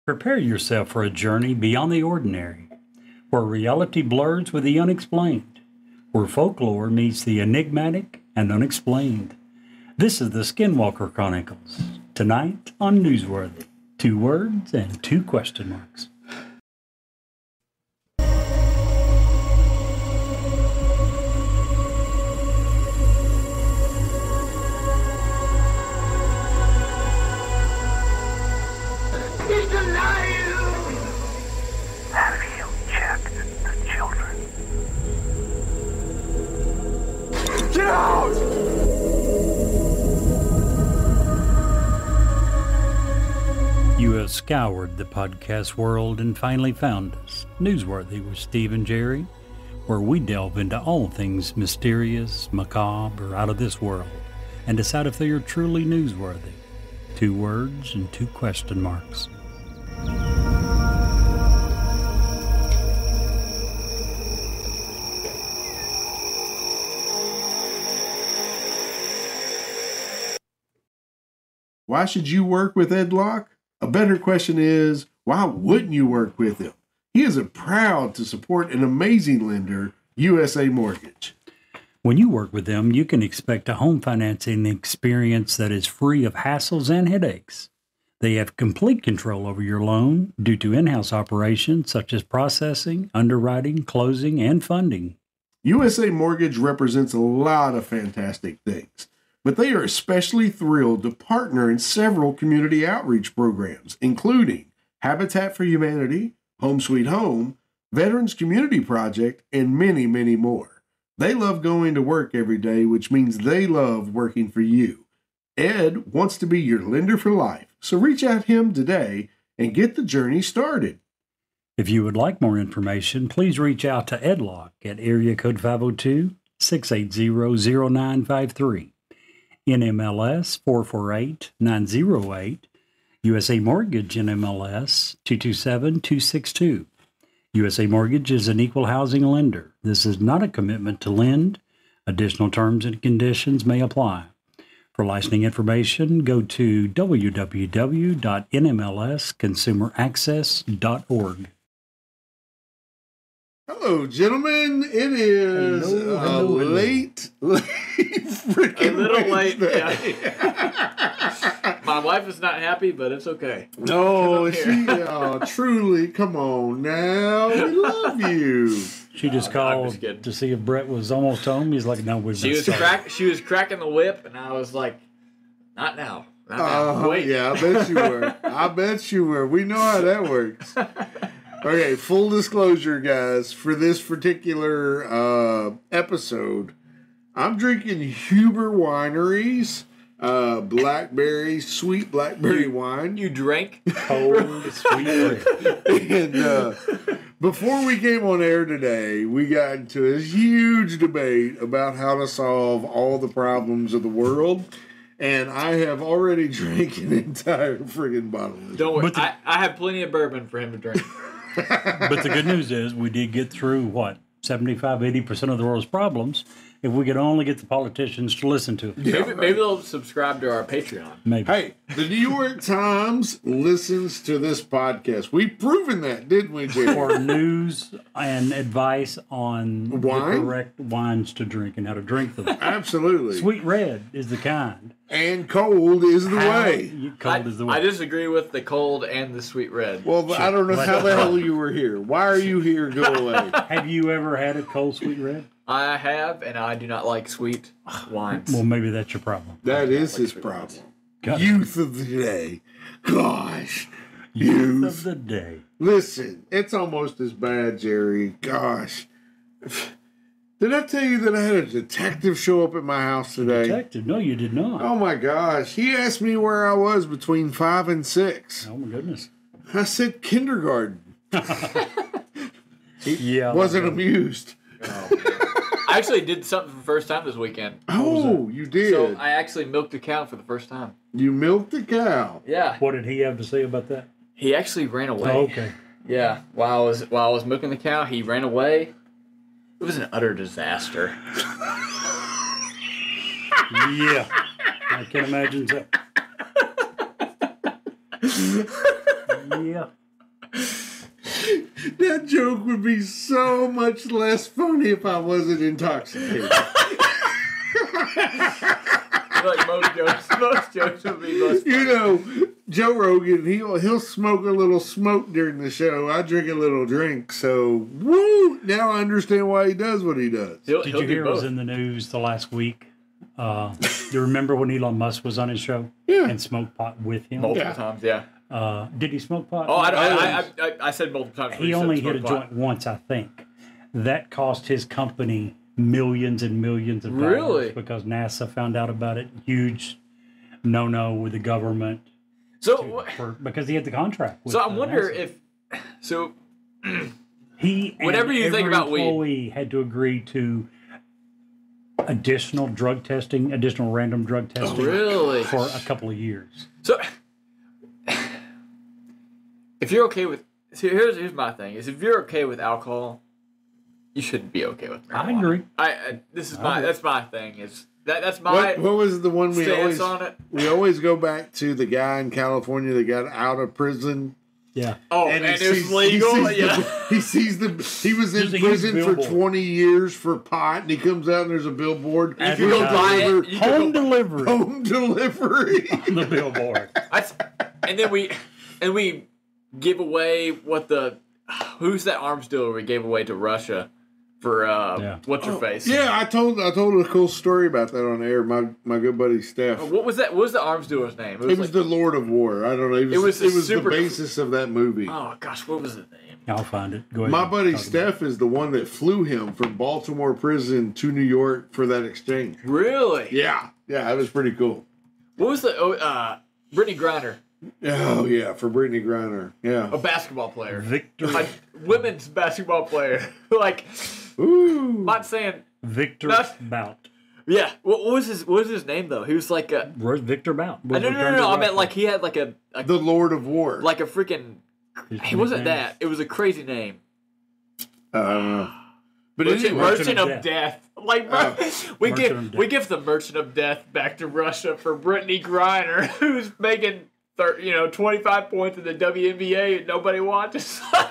Prepare yourself for a journey beyond the ordinary, where reality blurs with the unexplained, where folklore meets the enigmatic and unexplained. This is the Skinwalker Chronicles, tonight on Newsworthy. 2 words and 2 question marks. He's alive! Have you checked the children? Get out! You have scoured the podcast world and finally found us, Newsworthy with Steve and Jerry, where we delve into all things mysterious, macabre, or out of this world, and decide if they are truly newsworthy. 2 words and 2 question marks. Why should you work with Ed Locke? A better question is, why wouldn't you work with him? He is proud to support an amazing lender, USA Mortgage. When you work with them, you can expect a home financing experience that is free of hassles and headaches. They have complete control over your loan due to in-house operations such as processing, underwriting, closing, and funding. USA Mortgage represents a lot of fantastic things, but they are especially thrilled to partner in several community outreach programs, including Habitat for Humanity, Home Sweet Home, Veterans Community Project, and many, many more. They love going to work every day, which means they love working for you. Ed wants to be your lender for life, so reach out to him today and get the journey started. If you would like more information, please reach out to Ed Locke at area code 502-680-0953, NMLS 448908, USA Mortgage NMLS 227262. USA Mortgage is an equal housing lender. This is not a commitment to lend. Additional terms and conditions may apply. For licensing information, go to www.nmlsconsumeraccess.org. Hello, gentlemen. It is hello. late freaking A little late, Wednesday. yeah. My wife is not happy, but it's okay. No, Come here. truly, come on now. We love you. She just I'm called just kidding. to see if Brett was almost home. He's like, no, we've She been was started. she was cracking the whip, and I was like, not now. Not now. Wait. Yeah, I bet you were. I bet you were. We know how that works. Okay, full disclosure, guys. For this particular episode, I'm drinking Huber Wineries sweet blackberry wine. You drank? Cold, sweet Brett. And before we came on air today, we got into a huge debate about how to solve all the problems of the world. And I have already drank an entire friggin' bottle of it. Don't worry. But the- I have plenty of bourbon for him to drink. But the good news is we did get through, 75-80% of the world's problems. If we could only get the politicians to listen to it. Maybe they'll subscribe to our Patreon. Maybe. Hey, the New York Times listens to this podcast. We've proven that, didn't we, Jerry? For news and advice on Wine? the correct wines to drink and how to drink them. Absolutely. Sweet red is the kind. And cold is the way. Cold is the way. I disagree with the cold and the sweet red. Well, I don't know how the hell you were here. Why are you here? Go away. Have you ever had a cold sweet red? I have, and I do not like sweet wines. Well, maybe that's your problem. That is his problem. Got it. Youth of the day. Gosh. Youth Youth. of the day. Listen, it's almost as bad, Jerry. Gosh. Did I tell you that I had a detective show up at my house today? Detective? No, you did not. Oh my gosh. He asked me where I was between 5 and 6. Oh my goodness. I said kindergarten. Yeah. Wasn't amused. I actually did something for the first time this weekend. Oh, you did. So I actually milked a cow for the first time. You milked the cow. Yeah. What did he have to say about that? He actually ran away. Oh, okay. Yeah. While I was milking the cow, he ran away. It was an utter disaster. Yeah. I can imagine so. Yeah. That joke would be so much less funny if I wasn't intoxicated. Like most jokes would be less funny. You know, Joe Rogan, he'll smoke a little smoke during the show. I drink a little drink. So, woo! Now I understand why he does what he does. Did you hear it was in the news the last week? You remember when Elon Musk was on his show? Yeah. And smoked pot with him? Multiple times, yeah. Did he smoke pot? Oh, I said multiple times. He only hit a joint once, I think. That cost his company millions and millions of dollars. Really? Because NASA found out about it. Huge no-no with the government. So, because he had the contract. So I wonder if he whatever and you think about weed, employee had to agree to additional drug testing, additional random drug testing, really? For a couple of years. So if you're okay with, here's my thing: is if you're okay with alcohol, you shouldn't be okay with marijuana. I agree. That's my thing. That's my what was the one we stance always on it. We always go back to the guy in California that got out of prison. Yeah. Oh, and it was legal. He was in prison for 20 years for pot, and he comes out and there's a billboard. You can go buy it. Home delivery. Home delivery. On the billboard. And then we give away who's that arms dealer we gave away to Russia for what's your face? Yeah, I told a cool story about that on air. My good buddy Steph. What was that? What was the arms dealer's name? It was the Lord of War. I don't know. It was the basis of that movie. Oh gosh, what was the name? I'll find it. Go ahead. My buddy Steph is the one that flew him from Baltimore prison to New York for that exchange. Really? Yeah, that was pretty cool. What was the Brittany Griner? Oh yeah, for Brittany Griner. Yeah, a basketball player. Victor. Women's basketball player. Like, ooh. I'm not saying Victor Bout. Yeah. What was his name though? He was like a Victor Bout. No. I meant like he had like a the Lord of War. Like a freaking. He wasn't that. It was a crazy name. I don't know. But Merchant of Death. Like we give the Merchant of Death back to Russia for Brittany Griner, who's making 25 points in the WNBA and nobody wants to.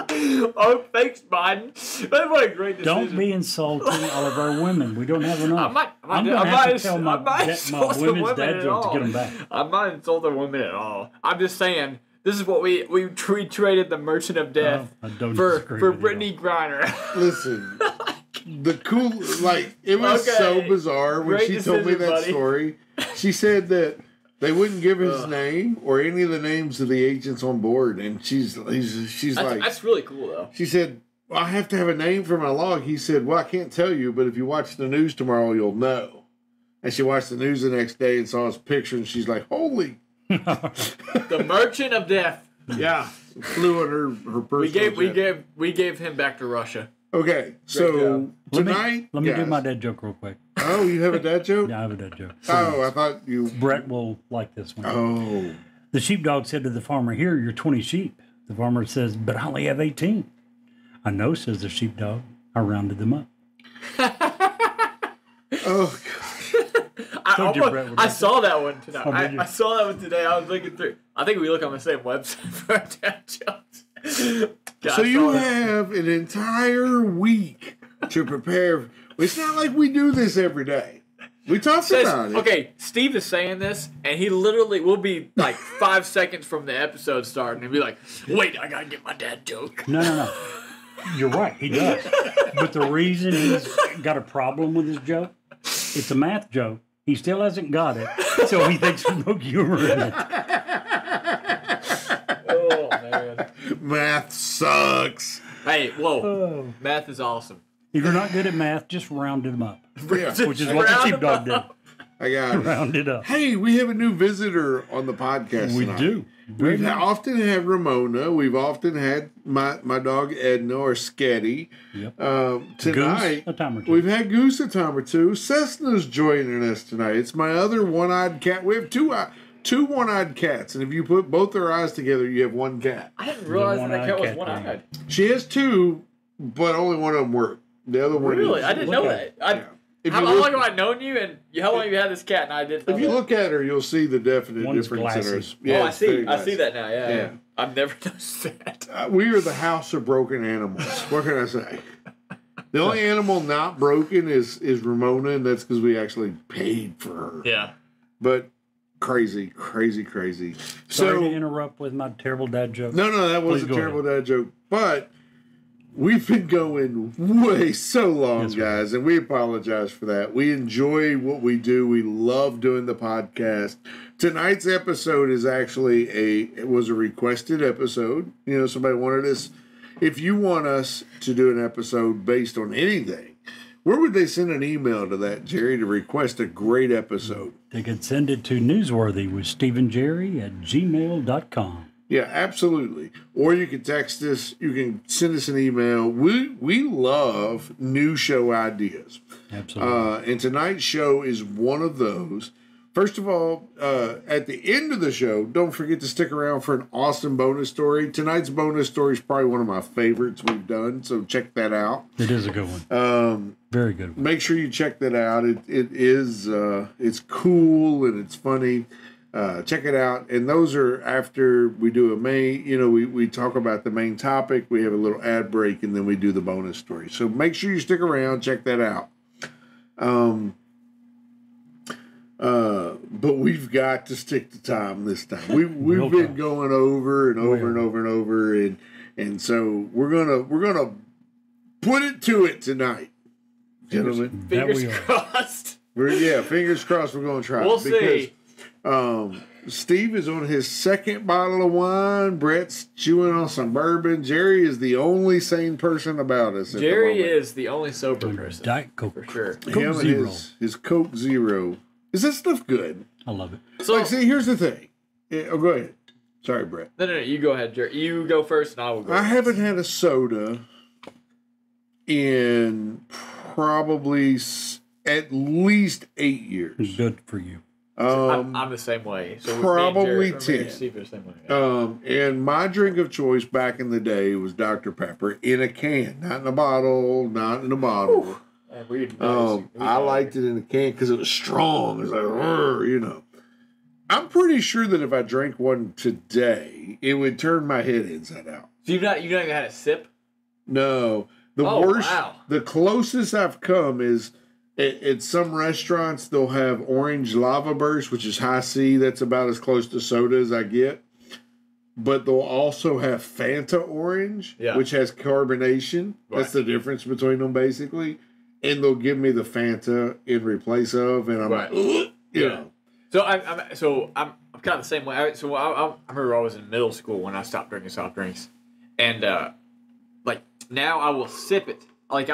Oh, thanks, Biden. What a great decision. Don't be insulting all of our women. We don't have enough. I'm going to have to tell my women's dad joke to get them back. I'm not insulting women at all. I'm just saying, this is what we traded the Merchant of Death for Brittany Griner. Listen, the cool, it was so bizarre when she told me that story. She said that they wouldn't give his name or any of the names of the agents on board, and she's like, that's really cool though. She said, well, I have to have a name for my log. He said, well, I can't tell you, but if you watch the news tomorrow, you'll know. And she watched the news the next day and saw his picture, and she's like, holy. The Merchant of Death. Yeah, flew on her personal we gave him back to Russia. Okay, so tonight, let me do my dad joke real quick. Oh, you have a dad joke? Yeah, I have a dad joke. I thought you. Brett will like this one. Oh. The sheepdog said to the farmer, "Here, you're 20 sheep." The farmer says, "But I only have 18." "I know," says the sheepdog. "I rounded them up." Oh, God. I saw that one tonight. I saw that one today. I was looking through. I think we look on the same website for our dad jokes. God, so you have an entire week to prepare. It's not like we do this every day. We talk about it. Okay, Steve is saying this, and he literally will be like 5 seconds from the episode starting and be like, "Wait, I gotta get my dad joke." No. You're right, he does. But the reason he's got a problem with his joke, it's a math joke. He still hasn't got it, so he thinks there's no humor in it. Oh, man. Math sucks. Hey, whoa. Math is awesome. If you're not good at math, just round them up. Yeah. Which is what the sheepdog did. I got it. Round it up. Hey, we have a new visitor on the podcast We tonight. do. We've often had Ramona. We've often had my dog Edna or Sketty. Yep. Tonight, Goose, a time or two. we've had Goose a time or two. Cessna's joining us tonight. It's my other one-eyed cat. We have two one-eyed cats, and if you put both their eyes together, you have one cat. I didn't realize that cat was one-eyed. She has two, but only one of them worked. The other one Really? is, I didn't know that. How long have I known you, and how long have you had this cat? And I didn't know If you that. look at her, you'll see the definite One's difference glassy. in hers. Oh, I it's very see. I glassy. see that now. Yeah. I've never noticed that. We are the house of broken animals. What can I say? The only animal not broken is Ramona, and that's because we actually paid for her. Yeah. But crazy. Sorry to interrupt with my terrible dad joke. No, that was Please a go terrible dad joke. But we've been going way so long, Yes, guys, and we apologize for that. We enjoy what we do. We love doing the podcast. Tonight's episode is actually it was a requested episode. You know, somebody wanted us. If you want us to do an episode based on anything, where would they send an email to that, Jerry, to request a great episode? They could send it to Newsworthy with StephenJerry@gmail.com. Yeah, absolutely. Or you can text us. You can send us an email. We love new show ideas. Absolutely. And tonight's show is one of those. First of all, at the end of the show, don't forget to stick around for an awesome bonus story. Tonight's bonus story is probably one of my favorites we've done, so check that out. It is a good one. Very good one. Make sure you check that out. It is it's cool and it's funny. Check it out. And those are after we do a main, we talk about the main topic, we have a little ad break, and then we do the bonus story. So make sure you stick around, check that out. But we've got to stick to time this time. We've been going over and over and over and over, and so we're gonna put it to it tonight, gentlemen. Fingers crossed. Fingers crossed. We're gonna try. We'll see. Steve is on his second bottle of wine. Brett's chewing on some bourbon. Jerry is the only sane person about us. Jerry is the only sober person. Diet Coke. For sure. Coke Zero. His Coke Zero. Is that stuff good? I love it. So, see, here's the thing. Go ahead. Sorry, Brett. No, you go ahead, Jerry. You go first, and I will go. I haven't had a soda in probably at least 8 years. Good for you. I'm the same way. So probably me and 10. Steve are the same way. And my drink of choice back in the day was Dr. Pepper in a can, not in a bottle, not in a bottle. I liked it in a can because it was strong. It was like, I'm pretty sure that if I drank one today, it would turn my head inside out. So you've not even had a sip? No. The worst, the closest I've come is at some restaurants, they'll have orange lava burst, which is high C. That's about as close to soda as I get. But they'll also have Fanta orange, which has carbonation. Right. That's the difference between them, basically. And they'll give me the Fanta in replace of, and I'm like, you know. So I'm kind of the same way. I remember I was in middle school when I stopped drinking soft drinks, and like now I will sip it. Like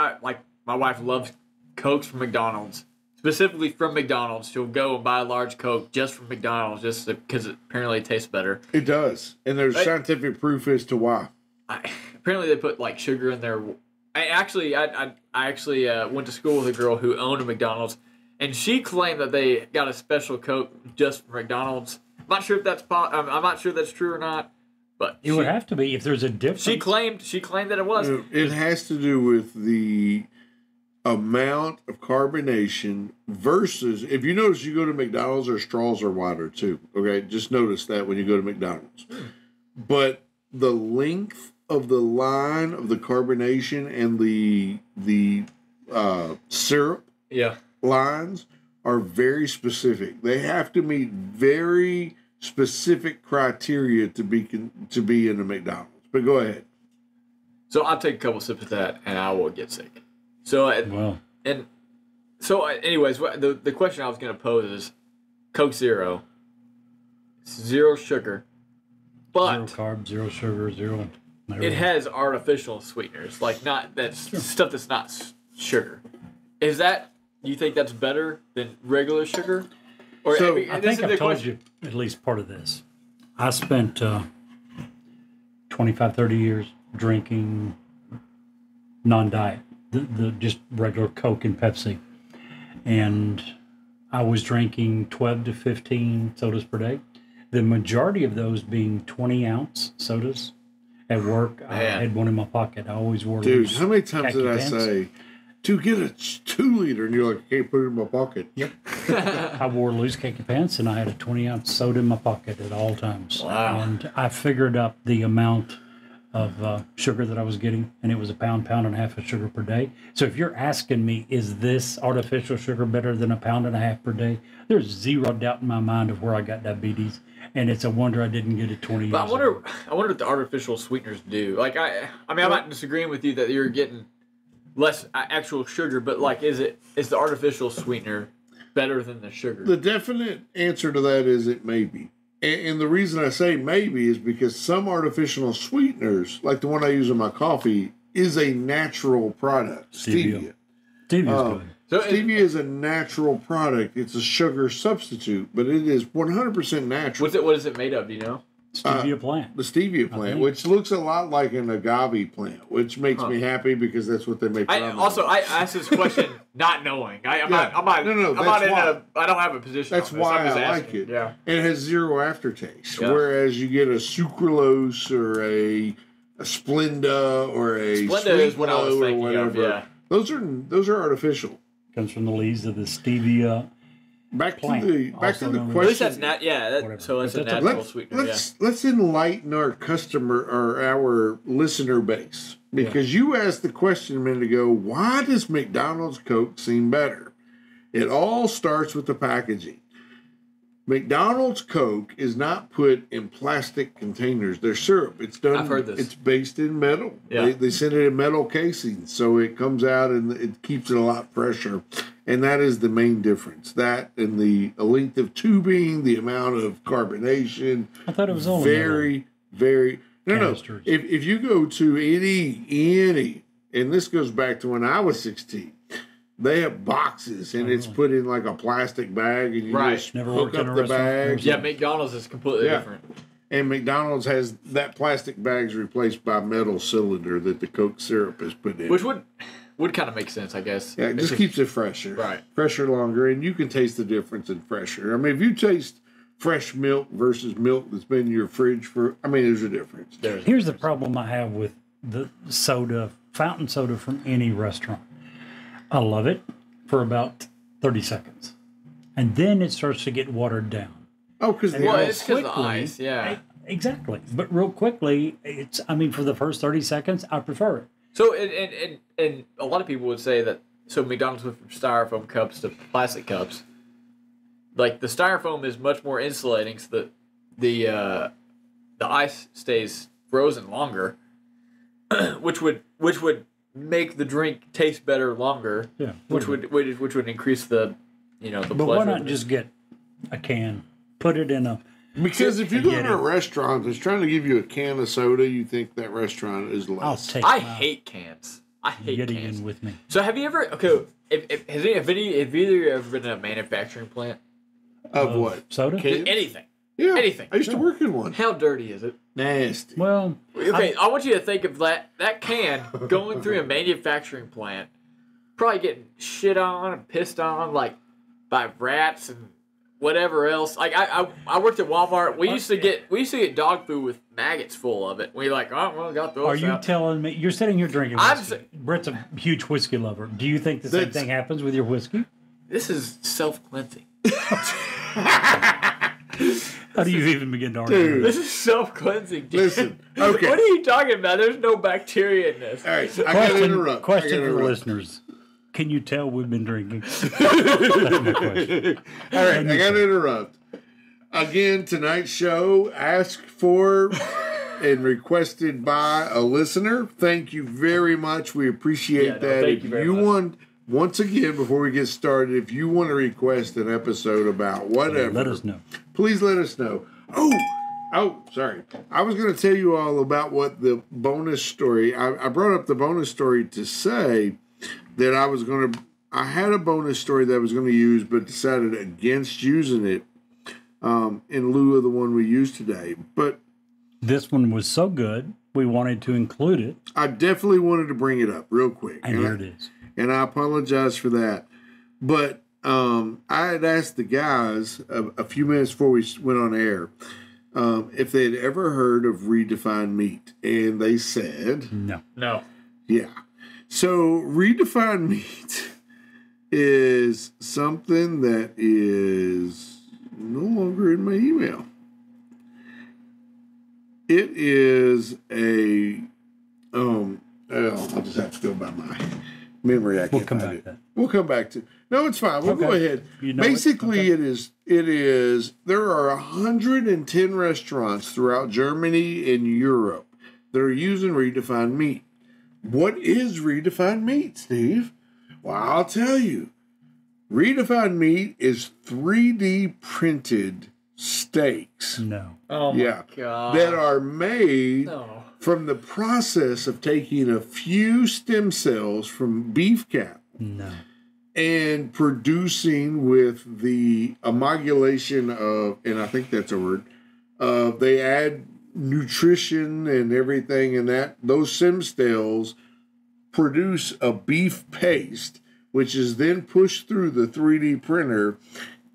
my wife loves Cokes from McDonald's, specifically from McDonald's. She'll go and buy a large Coke just from McDonald's, just because it apparently tastes better. It does, and there's scientific proof as to why. Apparently, they put like sugar in there. I actually went to school with a girl who owned a McDonald's, and she claimed that they got a special Coke just from McDonald's. I'm not sure if that's I'm not sure that's true or not, but it would have to be if there's a difference. She claimed that it was. It has to do with the amount of carbonation versus, if you notice, you go to McDonald's, their straws are wider too. Okay, just notice that when you go to McDonald's. But the length of the line of the carbonation and the syrup lines are very specific. They have to meet very specific criteria to be in a McDonald's. But go ahead. So I'll take a couple sips of that, and I will get sick. So anyways, the question I was going to pose is Coke Zero, zero sugar, but zero carb, zero sugar, zero. It has artificial sweeteners, like stuff that's not sugar. Is that, you think that's better than regular sugar? Or so I think I've told you at least part of this. I spent 25, 30 years drinking non-diet, the just regular Coke and Pepsi. And I was drinking 12 to 15 sodas per day. The majority of those being 20-ounce sodas. At work, I had one in my pocket. I always wore Dude, how many times did I say, to get a 2 liter, and you're like, I can't put it in my pocket. Yep. I wore loose khaki pants, and I had a 20-ounce soda in my pocket at all times. Wow. And I figured up the amount of sugar that I was getting, and it was a pound and a half of sugar per day. So if you're asking me, is this artificial sugar better than a pound and a half per day? There's zero doubt in my mind of where I got diabetes, and it's a wonder I didn't get it 20 years But ago. I wonder what the artificial sweeteners do. Like I mean, I'm not disagreeing with you that you're getting less actual sugar, but like, is the artificial sweetener better than the sugar? The definite answer to that is it may be. And the reason I say maybe is because some artificial sweeteners, like the one I use in my coffee, is a natural product. Stevia. Stevia's good. So Stevia is a natural product. It's a sugar substitute, but it is 100% natural. what is it made of? Do you know? Stevia plant. The stevia plant, which looks a lot like an agave plant, which makes me happy because that's what they make. I asked this question not knowing. I don't have a position. That's on this. why I'm just I asking. like it. Yeah. And it has zero aftertaste. Yeah. Whereas you get a sucralose or a Splenda or a Splenda Sweet is what I was Low or thinking of, whatever. yeah. Those are artificial. Comes from the leaves of the stevia. Back Plant, to the also known as- At least question. that's so it's a But that's natural sweetener. Let's enlighten our customer or our listener base, because you asked the question a minute ago, why does McDonald's Coke seem better? It all starts with the packaging. McDonald's Coke is not put in plastic containers. They're syrup. It's done. I've heard this. It's based in metal. Yeah. They send it in metal casings, so it comes out and it keeps it a lot fresher. And that is the main difference. That and the length of tubing, the amount of carbonation. I thought it was only very. No. Canisters. If you go to any, and this goes back to when I was 16. They have boxes, and it's put in like a plastic bag, and you just Never hook worked in up a the restaurant. bag. Yeah, McDonald's is completely different. And McDonald's has that plastic bags replaced by metal cylinder that the Coke syrup is put in. Which would kind of make sense, I guess. Yeah, it just keeps it fresher. Right. Fresher longer, and you can taste the difference in fresher. I mean, if you taste fresh milk versus milk that's been in your fridge there's a difference. Here's the problem I have with the soda, fountain soda from any restaurant. I love it for about 30 seconds. And then it starts to get watered down. Oh, because Well, it's because of the ice, yeah. Exactly. But real quickly, for the first 30 seconds, I prefer it. So, and a lot of people would say that, so McDonald's went from styrofoam cups to plastic cups. Like, the styrofoam is much more insulating so that the ice stays frozen longer, which would make the drink taste better longer. Yeah. Which would increase the the But pleasure. why not just get a can, put it in a... Because if you go get to a it. restaurant that's trying to give you a can of soda, you think that restaurant is I'll less. take I my hate cans. I hate Yeti cans. in with me. So have you ever have either of you ever been in a manufacturing plant? Of what? Soda? Cans? Anything. Yeah. Anything. I used to work in one. How dirty is it? Nasty. Well, Okay, I want you to think of that can going through a manufacturing plant, probably getting shit on and pissed on like by rats and whatever else. Like I worked at Walmart. We used to get dog food with maggots full of it. We got those. are you out. telling me... You're sitting here drinking I'm whiskey. Brett's a huge whiskey lover. Do you think the same That's- thing happens with your whiskey? This is self-cleansing. How do you even begin to argue? Dude. This is self-cleansing. dude. Listen, okay. What are you talking about? There's no bacteria in this. All right, I got to interrupt. Question I gotta for the interrupt. listeners. Can you tell we've been drinking? That's my question. All right, I got to interrupt. Again, tonight's show asked for and requested by a listener. Thank you very much. We appreciate Yeah, no, that. thank If you very you much. want, once again, before we get started, if you want to request an episode about whatever, Let us know. please let us know. Oh, sorry. I was going to tell you all about what the bonus story. I brought up the bonus story to say that I had a bonus story that I was going to use, but decided against using it in lieu of the one we used today. But This one was so good, we wanted to include it, I definitely wanted to bring it up real quick. and here it is. And I apologize for that. But I had asked the guys a few minutes before we went on air if they had ever heard of redefined meat. And they said, No. No. yeah. So redefined meat is something that is no longer in my email. It is a I'll just have to go by my memory. I can't find it. We'll come back to. No, it's fine. We'll go ahead. Basically, it is. There are 110 restaurants throughout Germany and Europe that are using redefined meat. What is redefined meat, Steve? Well, I'll tell you. Redefined meat is 3D printed steaks. No. Oh my God. That are made from the process of taking a few stem cells from beef cattle. No. And producing with the amalgamation of, and I think that's a word, they add nutrition and everything, and that those stem cells produce a beef paste, which is then pushed through the 3D printer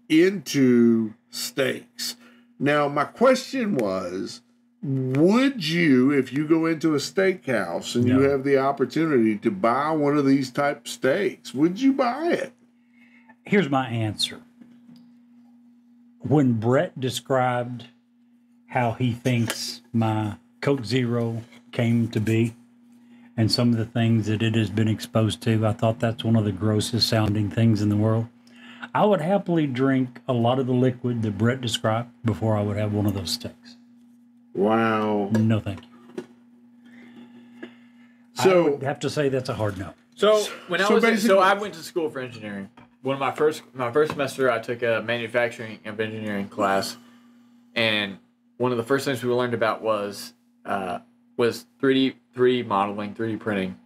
into steaks. Now, my question was, would you, if you go into a steakhouse and you have the opportunity to buy one of these type steaks, would you buy it? Here's my answer. When Brett described how he thinks my Coke Zero came to be and some of the things that it has been exposed to, I thought that's one of the grossest sounding things in the world. I would happily drink a lot of the liquid that Brett described before I would have one of those steaks. Wow. No, thank you. So I would have to say that's a hard no. So when I went to school for engineering. One of my first semester, I took a manufacturing of engineering class, and one of the first things we learned about was 3D modeling, 3D printing,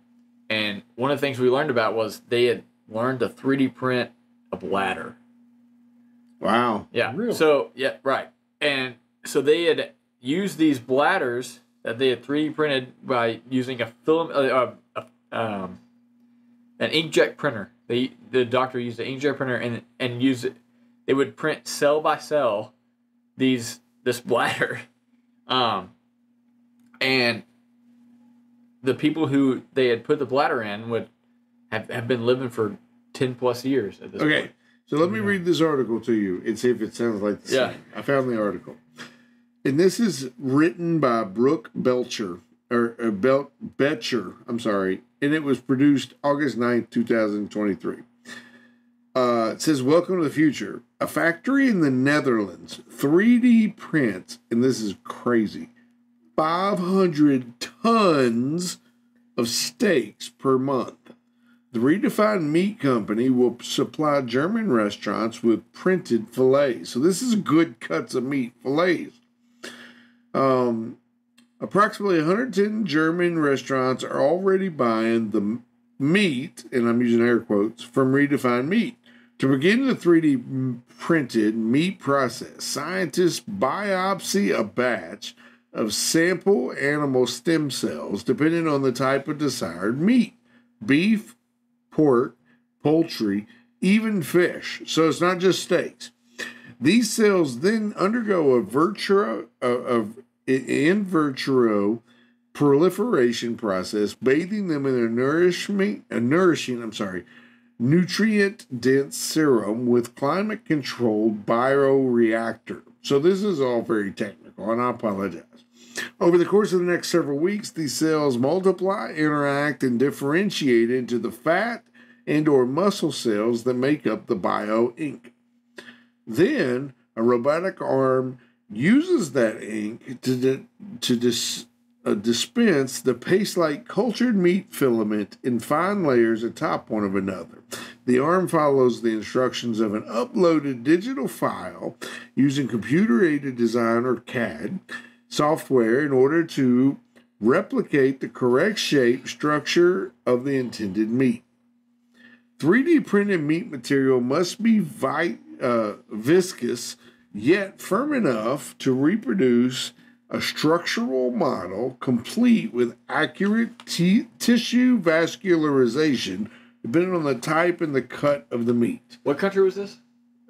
and one of the things we learned about was they had learned to 3D print a bladder. Wow. Yeah. Really? So yeah, right, and so they had used these bladders that they had 3D printed by using a film, an inkjet printer. The doctor used an inkjet printer and used it. They would print cell by cell this bladder, and the people who they had put the bladder in would have been living for 10 plus years at this point. So let me read this article to you and see if it sounds like the same. I found the article. And this is written by Brooke Betcher, I'm sorry, and it was produced August 9th, 2023. It says, welcome to the future. A factory in the Netherlands 3D prints, and this is crazy, 500 tons of steaks per month. The Redefined Meat Company will supply German restaurants with printed fillets. So this is good cuts of meat, fillets. Approximately 110 German restaurants are already buying the meat, and I'm using air quotes, from Redefined Meat. To begin the 3D printed meat process, scientists biopsy a batch of sample animal stem cells depending on the type of desired meat. Beef, pork, poultry, even fish. So it's not just steaks. These cells then undergo in vitro proliferation process, bathing them in a nutrient-dense serum with climate-controlled bioreactor. So this is all very technical, and I apologize. Over the course of the next several weeks, these cells multiply, interact, and differentiate into the fat and or muscle cells that make up the bio-ink. Then, a robotic arm uses that ink to dispense the paste-like cultured meat filament in fine layers atop one of another. The arm follows the instructions of an uploaded digital file using computer-aided design or CAD software in order to replicate the correct shape, structure of the intended meat. 3D printed meat material must be viscous, yet firm enough to reproduce a structural model complete with accurate tissue vascularization depending on the type and the cut of the meat. What country was this?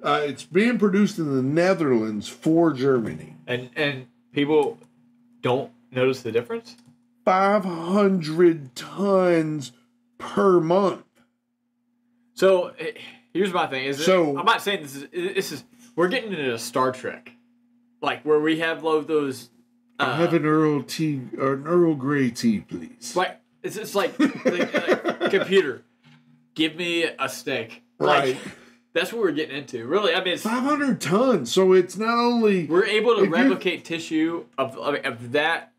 It's being produced in the Netherlands for Germany. And people don't notice the difference? 500 tons per month. So here's my thing: So- I'm not saying this is we're getting into Star Trek, like where we have those. I have an Earl Grey tea, please. Like it's like computer, give me a steak. Right. Like, that's what we're getting into. Really, I mean, 500 tons. So it's not only we're able to if you- replicate tissue of that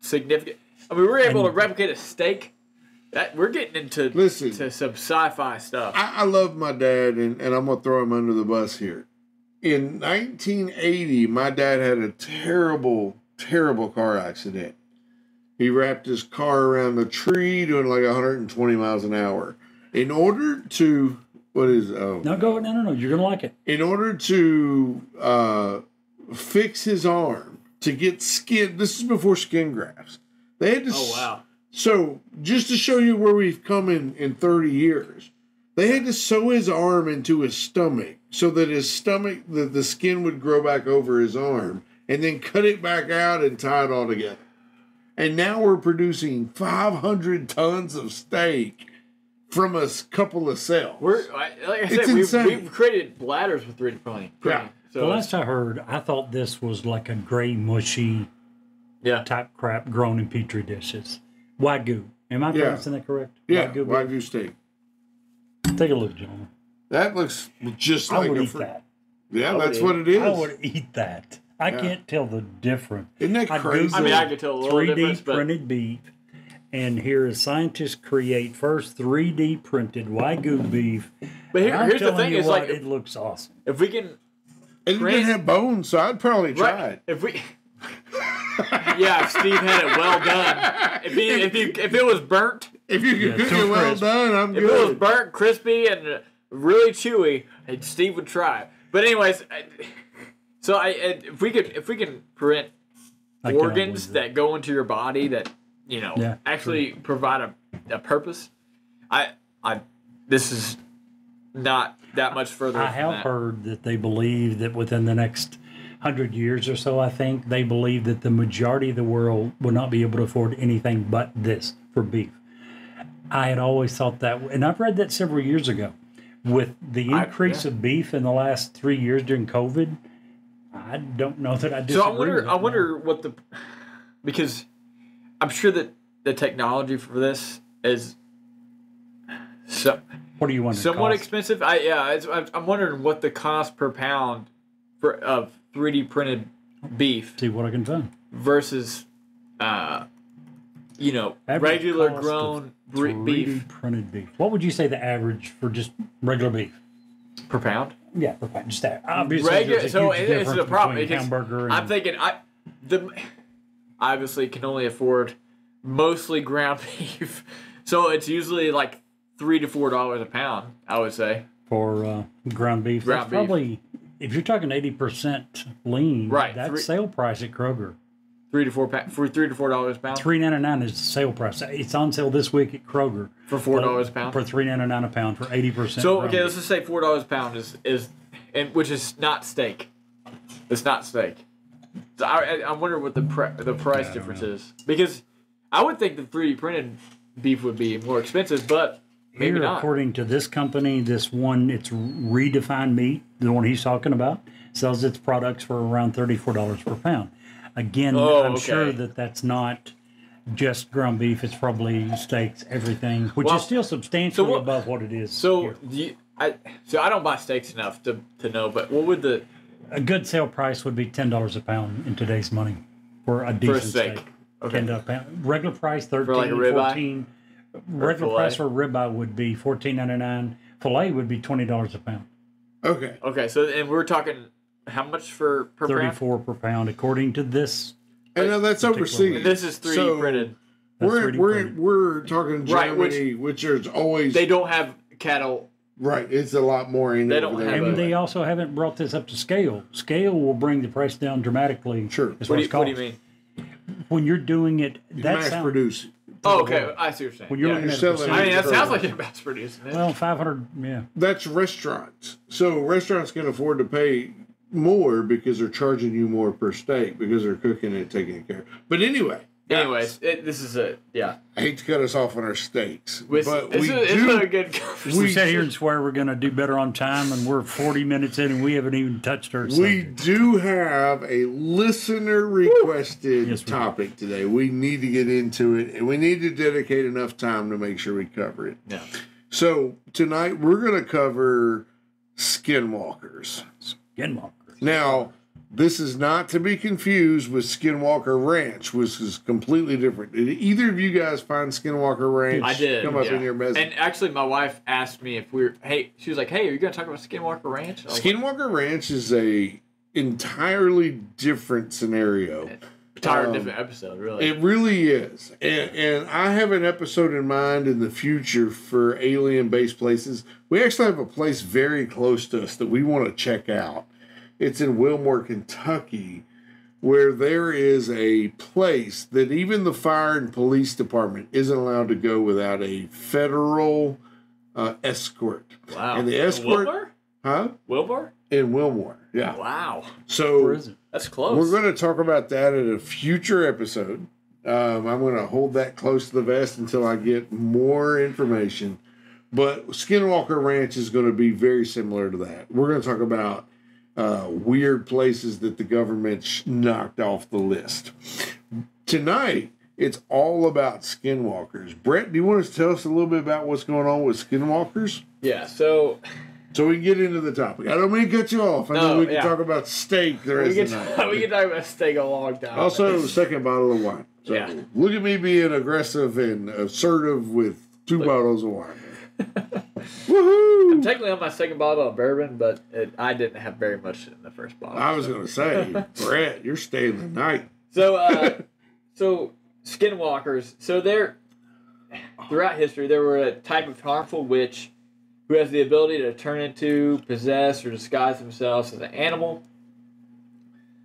significant. I mean, we're able to replicate a steak. That we're getting into Listen. to some sci-fi stuff. I love my dad, and I'm going to throw him under the bus here. In 1980, my dad had a terrible, terrible car accident. He wrapped his car around a tree doing like 120 miles an hour. In order to, No, you're gonna like it. In order to fix his arm, to get skin, this is before skin grafts. They had to. Oh wow! So, just to show you where we've come in 30 years, they had to sew his arm into his stomach so that his stomach, the skin would grow back over his arm, and then cut it back out and tie it all together. And now we're producing 500 tons of steak from a couple of cells. Like I It's said, insane. we've created bladders with 3D printing. Yeah. So The last I heard, I thought this was like a gray, mushy yeah. type crap grown in petri dishes. Wagyu. Am I pronouncing that correct? Yeah, Wagyu beef? Wagyu steak. Take a look, gentlemen. That looks just I like would a eat that. Yeah, I would that's eat- what it is. I would eat that. I can't tell the difference. Isn't that crazy? I mean, I could tell a little 3D difference, but printed beef. And here is scientists create first 3D printed Wagyu beef. but And I'm here's the telling thing: you is what, like it looks awesome. if we can, And it print- didn't have bones, so I'd probably try right? it. If we, yeah, if Steve had it well done. If it was burnt, If you can cook too it well crisp. done, I'm if it was good. burnt, crispy, and really chewy, Steve would try. But anyways, if we can print I cannot organs believe that go into your body that Yeah, actually provide a purpose, this is not that much further. I from have that. heard that they believe that within the next 100 years or so, I think, they believe that the majority of the world will not be able to afford anything but this for beef. I had always thought that, and I've read that several years ago. With the increase of beef in the last 3 years during COVID, I don't know that I disagree. So with I that. wonder what because I'm sure that the technology for this is What do you want? somewhat expensive. I'm wondering what the cost per pound of 3D printed beef See what I can find. versus, Average regular cost grown of beef 3D printed beef. What would you say the average for just regular beef? per pound. Yeah, per pound, just that. Obviously, Regular. there's a So huge this is difference a problem. between because hamburger and I'm thinking I obviously can only afford mostly ground beef, so it's usually like $3 to $4 a pound. I would say. for ground beef. Ground That's beef. probably, if you're talking 80% lean, Right, that's sale price at Kroger. $3 to $4 a pound $3.99 is the sale price. It's on sale this week at Kroger for $4 a pound. for $3.99 a pound for 80%. So ground okay, beef. let's just say $4 a pound is which is not steak. It's not steak. So I wonder what the price difference is, because I would think the 3D printed beef would be more expensive, but maybe Here, not. according to this company, this one, it's Redefined Meat, the one he's talking about, sells its products for around $34 per pound. Again, I'm sure okay. that that's not just ground beef. It's probably steaks, everything, which Well, is still substantially so what- above what it is. So here. I don't buy steaks enough to know, but what would the A good sale price would be $10 a pound in today's money for a decent steak? steak. Okay. $10 a pound. Regular price, 13, For like a ribeye? 14. Regular price for fillet? a ribeye would be $14.99. Filet would be $20 a pound. Okay. So and we're talking how much per pound? 34 per pound, according to this. And now that's overseas. And this is 3D So printed. That's We're 3D we're printed. we're talking Right, Germany, which is always They don't have cattle. right. It's a lot more in They there. don't over there. have And a- they also haven't brought this up to scale. Scale will bring the price down dramatically. Sure. As What far do as you cost. mean? When you're doing it, that mass sounds produce. Oh, okay. I see what you're saying. when you're Yeah. looking at a selling- percentage- I mean, that sounds like you're mass producing it. well, 500, yeah. That's restaurants. So restaurants can afford to pay more because they're charging you more per steak because they're cooking it and taking it care. But anyway, Anyways, this is a I hate to cut us off on our steaks, It's but a good conversation. We sat here and swear we're going to do better on time, and we're 40 minutes in, and we haven't even touched our we subject. do have a listener requested Yes, we do. topic today. We need to get into it, and we need to dedicate enough time to make sure we cover it. Yeah. So tonight we're going to cover skinwalkers. Skinwalker. Now, this is not to be confused with Skinwalker Ranch, which is completely different. Did either of you guys find Skinwalker Ranch I did. come up yeah. in your message? And actually, my wife asked me if she was like, "Hey, are you going to talk about Skinwalker Ranch?" I was like, Skinwalker Ranch is a entirely different scenario. entirely different episode, really. It really is. And I have an episode in mind in the future for alien-based places. We actually have a place very close to us that we want to check out. It's in Wilmore, Kentucky, where there is a place that even the fire and police department isn't allowed to go without a federal escort. Wow. And the escort... Wilbur? Huh? Wilbur? In Wilmore, yeah. Wow. So... Where is it? That's close. we're going to talk about that in a future episode. I'm going to hold that close to the vest until I get more information. But Skinwalker Ranch is going to be very similar to that. We're going to talk about weird places that the government knocked off the list. Tonight, it's all about skinwalkers. Brett, do you want to tell us a little bit about what's going on with skinwalkers? Yeah, so So we can get into the topic. I don't mean to cut you off. I know we can talk about steak the rest of the night. we can talk about steak a long time. Also, second bottle of wine. So Yeah. look at me being aggressive and assertive with two bottles of wine. Woohoo! I'm technically on my second bottle of bourbon, but I didn't have very much in the first bottle. I was going to say, Brett, you're staying the night. So, so skinwalkers. So throughout history, there were a type of harmful witch who has the ability to turn into, possess, or disguise themselves as an animal.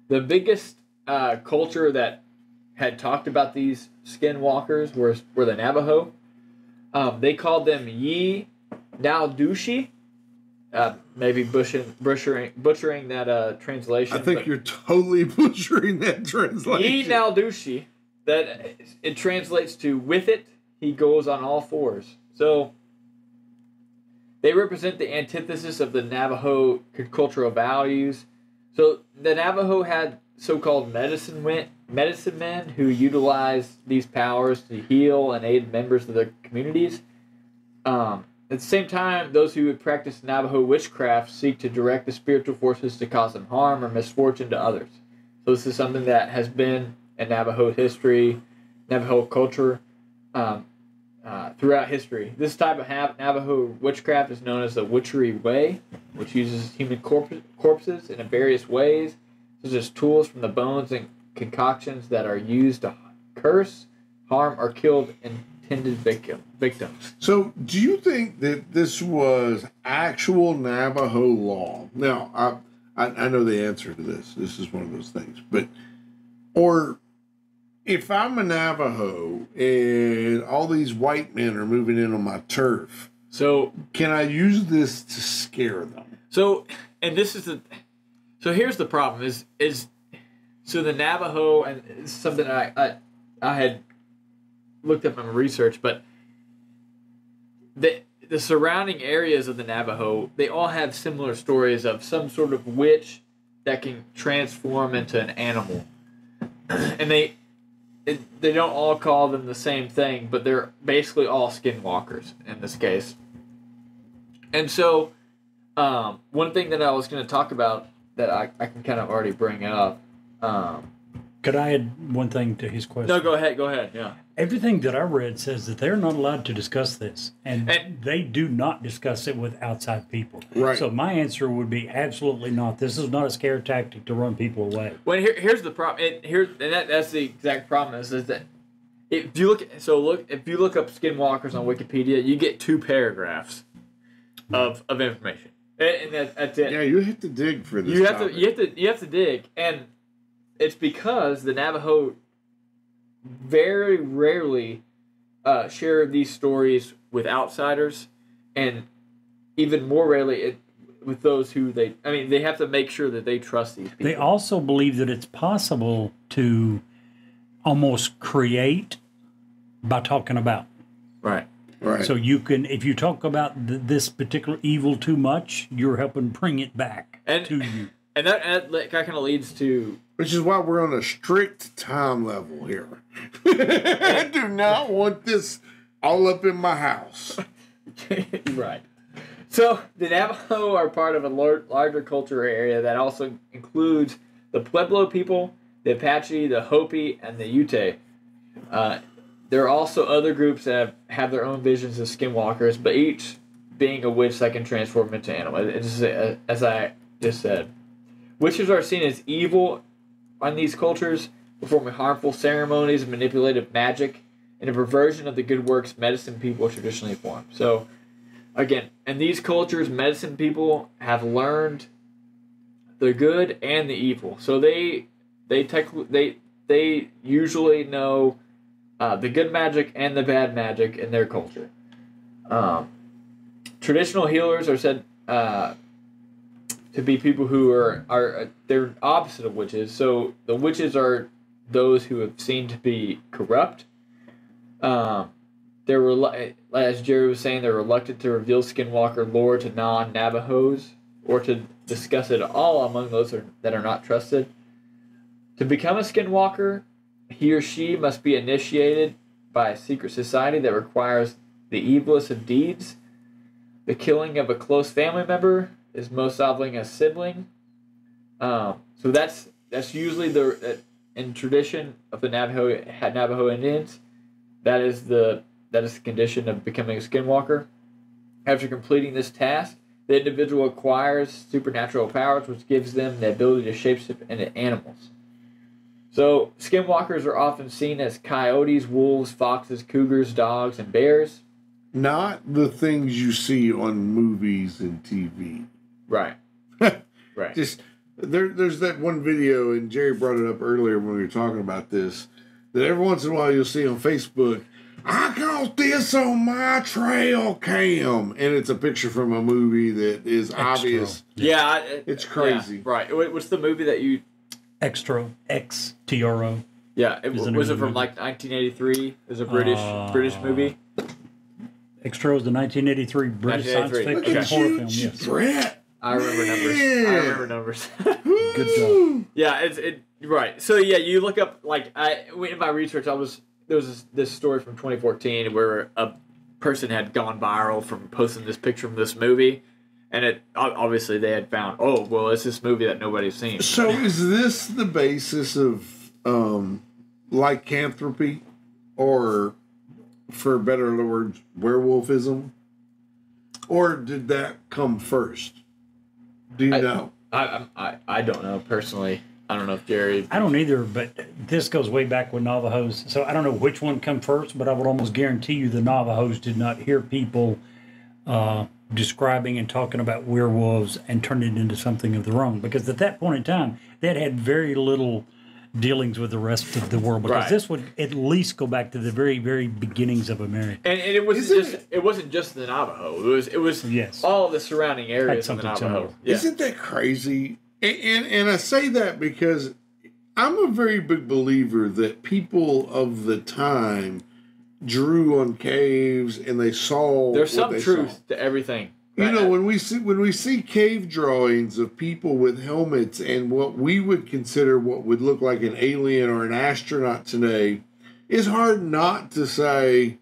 The biggest culture that had talked about these skinwalkers were the Navajo. They called them Yi Naldushi. Maybe butchering that translation. I think you're totally butchering that translation. Yi Naldushi. That it translates to "with it, he goes on all fours." So they represent the antithesis of the Navajo cultural values. So the Navajo had so-called medicine men who utilized these powers to heal and aid members of their communities. At the same time, those who would practice Navajo witchcraft seek to direct the spiritual forces to cause them harm or misfortune to others. So this is something that has been in Navajo history, Navajo culture, throughout history. This type of Navajo witchcraft is known as the witchery way, which uses human corpses in various ways, such as tools from the bones and concoctions that are used to curse, harm, or kill intended victims. So, do you think that this was actual Navajo law? Now, I know the answer to this. This is one of those things. Or if I'm a Navajo and all these white men are moving in on my turf, so can I use this to scare them? So here's the problem is the Navajo, and it's something I had looked up in my research, but the surrounding areas of the Navajo, they all have similar stories of some sort of witch that can transform into an animal, and they don't all call them the same thing, but they're basically all skinwalkers in this case. And so, one thing that I was going to talk about that I can kind of already bring up. Could I add one thing to his question? No, go ahead, yeah. Everything that I read says that they're not allowed to discuss this, and they do not discuss it with outside people. Right. So my answer would be absolutely not. This is not a scare tactic to run people away. Well, here's the problem. That's the exact problem is that if you look up skinwalkers on Wikipedia, you get 2 paragraphs of information, and that's it. Yeah, you have to dig for this. You have to dig, and it's because the Navajo very rarely share these stories with outsiders, and even more rarely with those who they have to make sure that they trust these people. They also believe that it's possible to almost create by talking about. Right. Right. So you can, if you talk about this particular evil too much, you're helping bring it back to you. And that kind of leads to... Which is why we're on a strict time level here. I do not want this all up in my house. Right. So the Navajo are part of a larger cultural area that also includes the Pueblo people, the Apache, the Hopi, and the Ute. There are also other groups that have their own visions of skinwalkers, but each being a witch that can transform into animals. As I just said, witches are seen as evil in these cultures, performing harmful ceremonies and manipulative magic, and a perversion of the good works medicine people traditionally perform. So, again, in these cultures, medicine people have learned the good and the evil. So they usually know the good magic and the bad magic in their culture. Traditional healers are said to be people who are they're opposite of witches. So the witches are those who have seen to be corrupt. As Jerry was saying, they're reluctant to reveal skinwalker lore to non-Navajos or to discuss it all among those that are not trusted. To become a skinwalker, he or she must be initiated by a secret society that requires the evilest of deeds. The killing of a close family member is most often a sibling. So that's usually in tradition of the Navajo Indians. That is the condition of becoming a skinwalker. After completing this task, the individual acquires supernatural powers, which gives them the ability to shapeshift into animals. So, skinwalkers are often seen as coyotes, wolves, foxes, cougars, dogs, and bears. Not the things you see on movies and TV. Right. Right. Just there's that one video, and Jerry brought it up earlier when we were talking about this, that every once in a while you'll see on Facebook, I caught this on my trail cam. And it's a picture from a movie that is obvious. Yeah. It's crazy. Yeah, right. What's the movie that you... Extro. X-T-R-O. Yeah. Was it from like 1983? It was a British movie. Extro is the 1983 British science fiction horror film. Yes. Brett. I remember numbers. Good job. Yeah, right. So yeah, you look up in my research, there was this story from 2014 where a person had gone viral from posting this picture from this movie, and it obviously they had found, oh well, it's this movie that nobody's seen. So is this the basis of lycanthropy, or for better words, werewolfism, or did that come first? Do you know? I don't know personally. I don't know if Jerry... I don't either, but this goes way back with Navajos. So I don't know which one come first, but I would almost guarantee you the Navajos did not hear people describing and talking about werewolves and turn it into something of their own. Because at that point in time, they had very little dealings with the rest of the world. Because this would at least go back to the very, very beginnings of America. And it wasn't just the Navajo. It was all the surrounding areas of the Navajo. Yeah. Isn't that crazy? And I say that because I'm a very big believer that people of the time drew on caves and they saw. There's some truth to everything. You know, when we see cave drawings of people with helmets and what we would consider what would look like an alien or an astronaut today, it's hard not to say,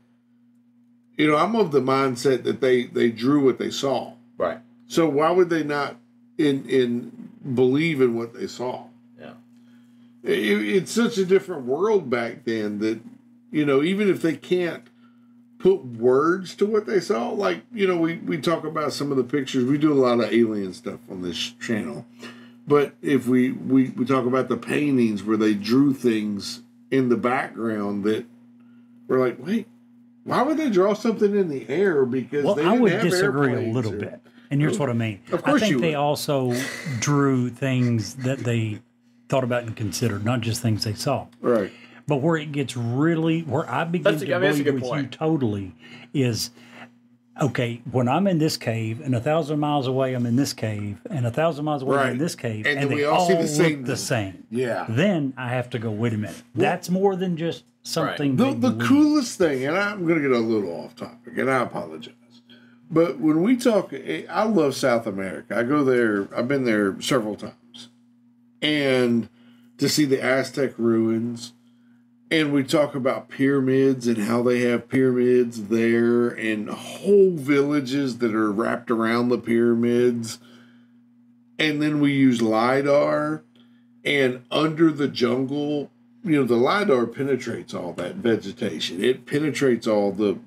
you know, I'm of the mindset that they drew what they saw. Right. So why would they not believe in what they saw? Yeah. It's such a different world back then that, you know, even if they can't put words to what they saw, like, you know, we talk about some of the pictures. We do a lot of alien stuff on this channel. But if we talk about the paintings where they drew things in the background that we're like, wait, why would they draw something in the air? Because they didn't have disagree a little bit. And here's what I mean. Of course I think they also drew things that they thought about and considered, not just things they saw. Right. But where it gets really, where I begin to believe with you totally is Okay, when I'm in this cave and 1,000 miles away, I'm in this cave and 1,000 miles away, I'm in Right. this cave, And and we they all all see the look same the thing. same. Yeah. Then I have to go, wait a minute. That's more than just something. The they believe. coolest thing, and I'm going to get a little off topic, and I apologize. But when we talk, I love South America. I go there, I've been there several times. And to see the Aztec ruins, and we talk about pyramids and how they have pyramids there and whole villages that are wrapped around the pyramids. And then we use LiDAR, and under the jungle, you know, the LiDAR penetrates all that vegetation. It penetrates all the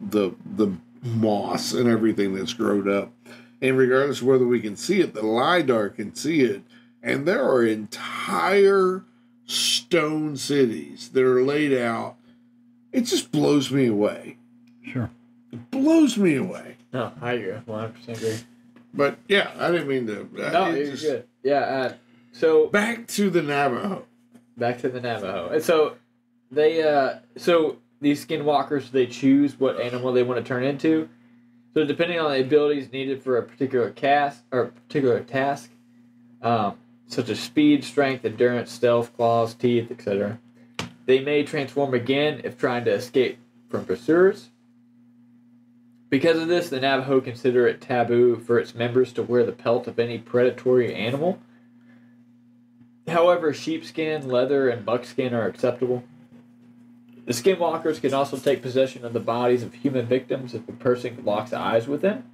moss and everything that's grown up. And regardless of whether we can see it, the LiDAR can see it. And there are entire stone cities that are laid out. It just blows me away. Sure. It blows me away. No, I agree. 100% agree. But yeah, I didn't mean to. No, you're good. Yeah. So Back to the Navajo. back to the Navajo, and so they these skinwalkers, they choose what animal they want to turn into. So depending on the abilities needed for a particular task, such as speed, strength, endurance, stealth, claws, teeth, etc., they may transform again if trying to escape from pursuers. Because of this, the Navajo consider it taboo for its members to wear the pelt of any predatory animal. However, sheepskin, leather, and buckskin are acceptable. The skinwalkers can also take possession of the bodies of human victims if the person locks eyes with them.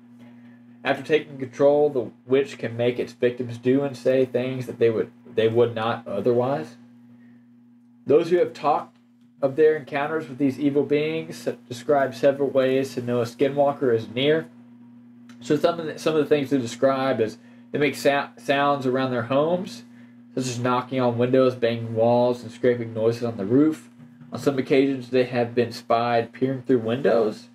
After taking control, the witch can make its victims do and say things that they would not otherwise. Those who have talked of their encounters with these evil beings describe several ways to know a skinwalker is near. So some of the things they describe is they make sounds around their homes, such as knocking on windows, banging walls, and scraping noises on the roof. On some occasions, they have been spied peering through windows.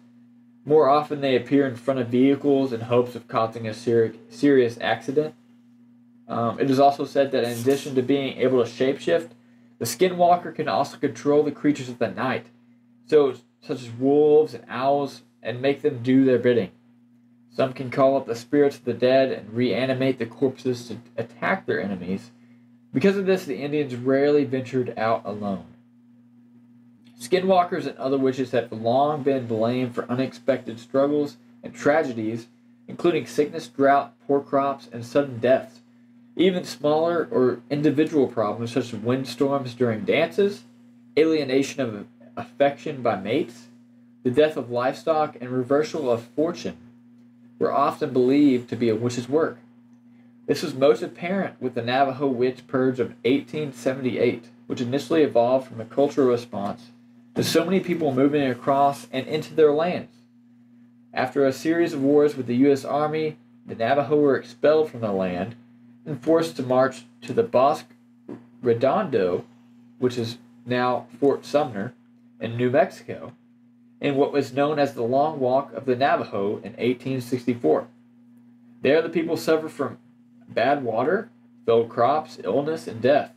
More often, they appear in front of vehicles in hopes of causing a serious accident. It is also said that in addition to being able to shapeshift, the skinwalker can also control the creatures of the night, such as wolves and owls, and make them do their bidding. Some can call up the spirits of the dead and reanimate the corpses to attack their enemies. Because of this, the Indians rarely ventured out alone. Skinwalkers and other witches have long been blamed for unexpected struggles and tragedies, including sickness, drought, poor crops, and sudden deaths. Even smaller or individual problems such as windstorms during dances, alienation of affection by mates, the death of livestock, and reversal of fortune were often believed to be a witch's work. This was most apparent with the Navajo Witch Purge of 1878, which initially evolved from a cultural response to so many people moving across and into their lands. After a series of wars with the U.S. Army, the Navajo were expelled from their land and forced to march to the Bosque Redondo, which is now Fort Sumner, in New Mexico, in what was known as the Long Walk of the Navajo in 1864. There the people suffered from bad water, failed crops, illness, and death,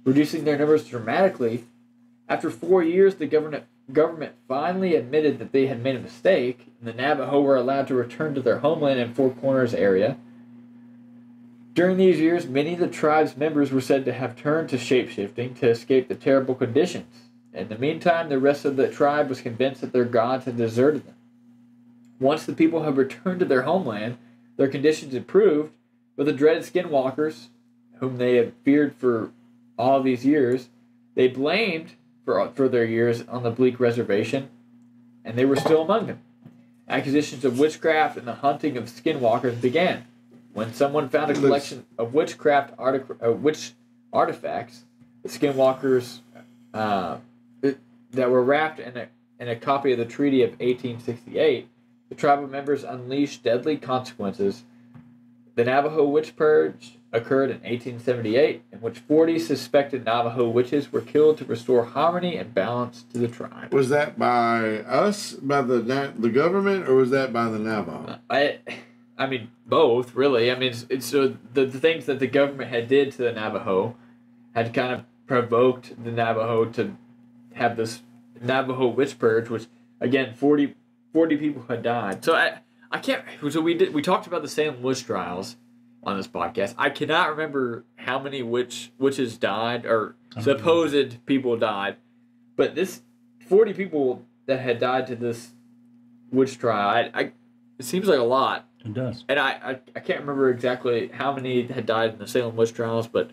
reducing their numbers dramatically. After 4 years, the government finally admitted that they had made a mistake, and the Navajo were allowed to return to their homeland in Four Corners area. During these years, many of the tribe's members were said to have turned to shapeshifting to escape the terrible conditions. In the meantime, the rest of the tribe was convinced that their gods had deserted them. Once the people had returned to their homeland, their conditions improved, but the dreaded skinwalkers, whom they had feared for all these years, they blamed for their years on the bleak reservation, and they were still among them. Accusations of witchcraft and the hunting of skinwalkers began. When someone found a collection of witchcraft witch artifacts, the skinwalkers that were wrapped in a copy of the Treaty of 1868, the tribal members unleashed deadly consequences. The Navajo Witch Purge occurred in 1878, in which 40 suspected Navajo witches were killed to restore harmony and balance to the tribe. Was that by us, by the government, or was that by the Navajo? I mean, both, really. I mean, it's so the things that the government had did to the Navajo had kind of provoked the Navajo to have this Navajo Witch Purge, which, again, 40 people had died. So I can't. So we talked about the Salem witch trials on this podcast. I cannot remember how many witches died or supposed people died, but this 40 people that had died to this witch trial. It seems like a lot. It does. And I can't remember exactly how many had died in the Salem witch trials, but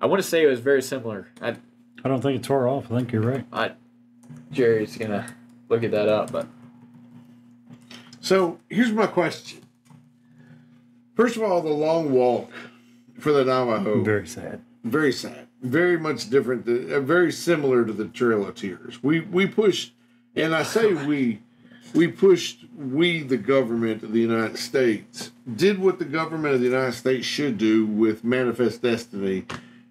I want to say it was very similar. I don't think it's far off. I think you're right. Jerry's gonna look at that up, but So here's my question. First of all, the long walk for the Navajo. Very sad. Very sad. Very much different. Very similar to the Trail of Tears. We pushed, and I say we pushed. We, the government of the United States, did what the government of the United States should do with Manifest Destiny,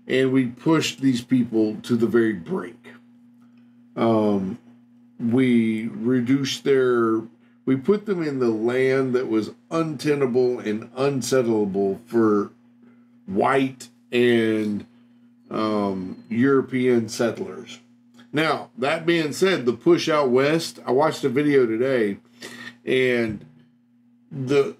and we pushed these people to the very brink. We reduced we put them in the land that was untenable and unsettleable for white and European settlers. Now, that being said, the push out west, I watched a video today, and the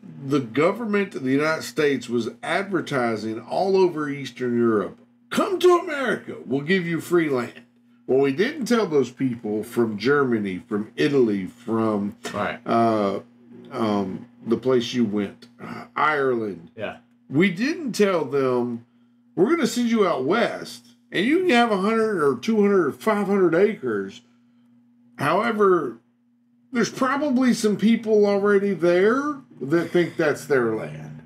government of the United States was advertising all over Eastern Europe, come to America, we'll give you free land. Well, we didn't tell those people from Germany, from Italy, from the place you went, Ireland. Yeah. We didn't tell them, we're going to send you out west, and you can have 100 or 200 or 500 acres. However, there's probably some people already there that think that's their land.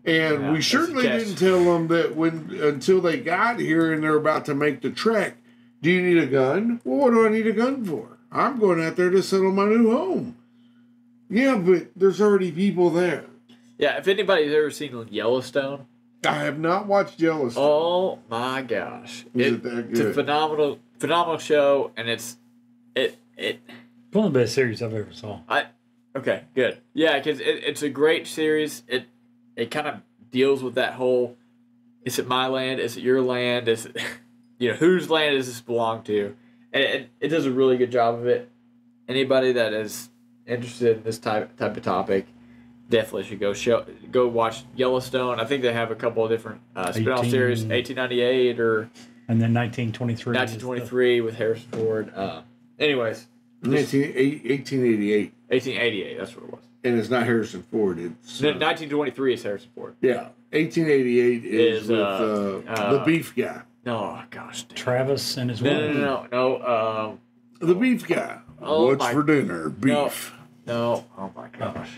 And we certainly didn't tell them that until they got here and they're about to make the trek, do you need a gun? Well, what do I need a gun for? I'm going out there to settle my new home. Yeah, but there's already people there. Yeah, if anybody's ever seen Yellowstone. I have not watched Yellowstone. Oh my gosh. Is it that good? It's a phenomenal show, and it's One of the best series I've ever saw. Okay, good. Yeah, because it's a great series. It kind of deals with that whole, is it my land? Is it your land? Is it, whose land does this belong to? And it does a really good job of it. Anybody that is interested in this type of topic definitely should go watch Yellowstone. I think they have a couple of different spin-off series, 1898 or... And then 1923. 1923 with Harrison Ford. Anyways. 1888. 1888, that's what it was. And it's not Harrison Ford. It's 1923 is Harrison Ford. Yeah, 1888 is with the beef guy. Oh gosh, damn. Travis and his wife. No. The beef guy. What's for dinner? Beef. No. Oh my gosh.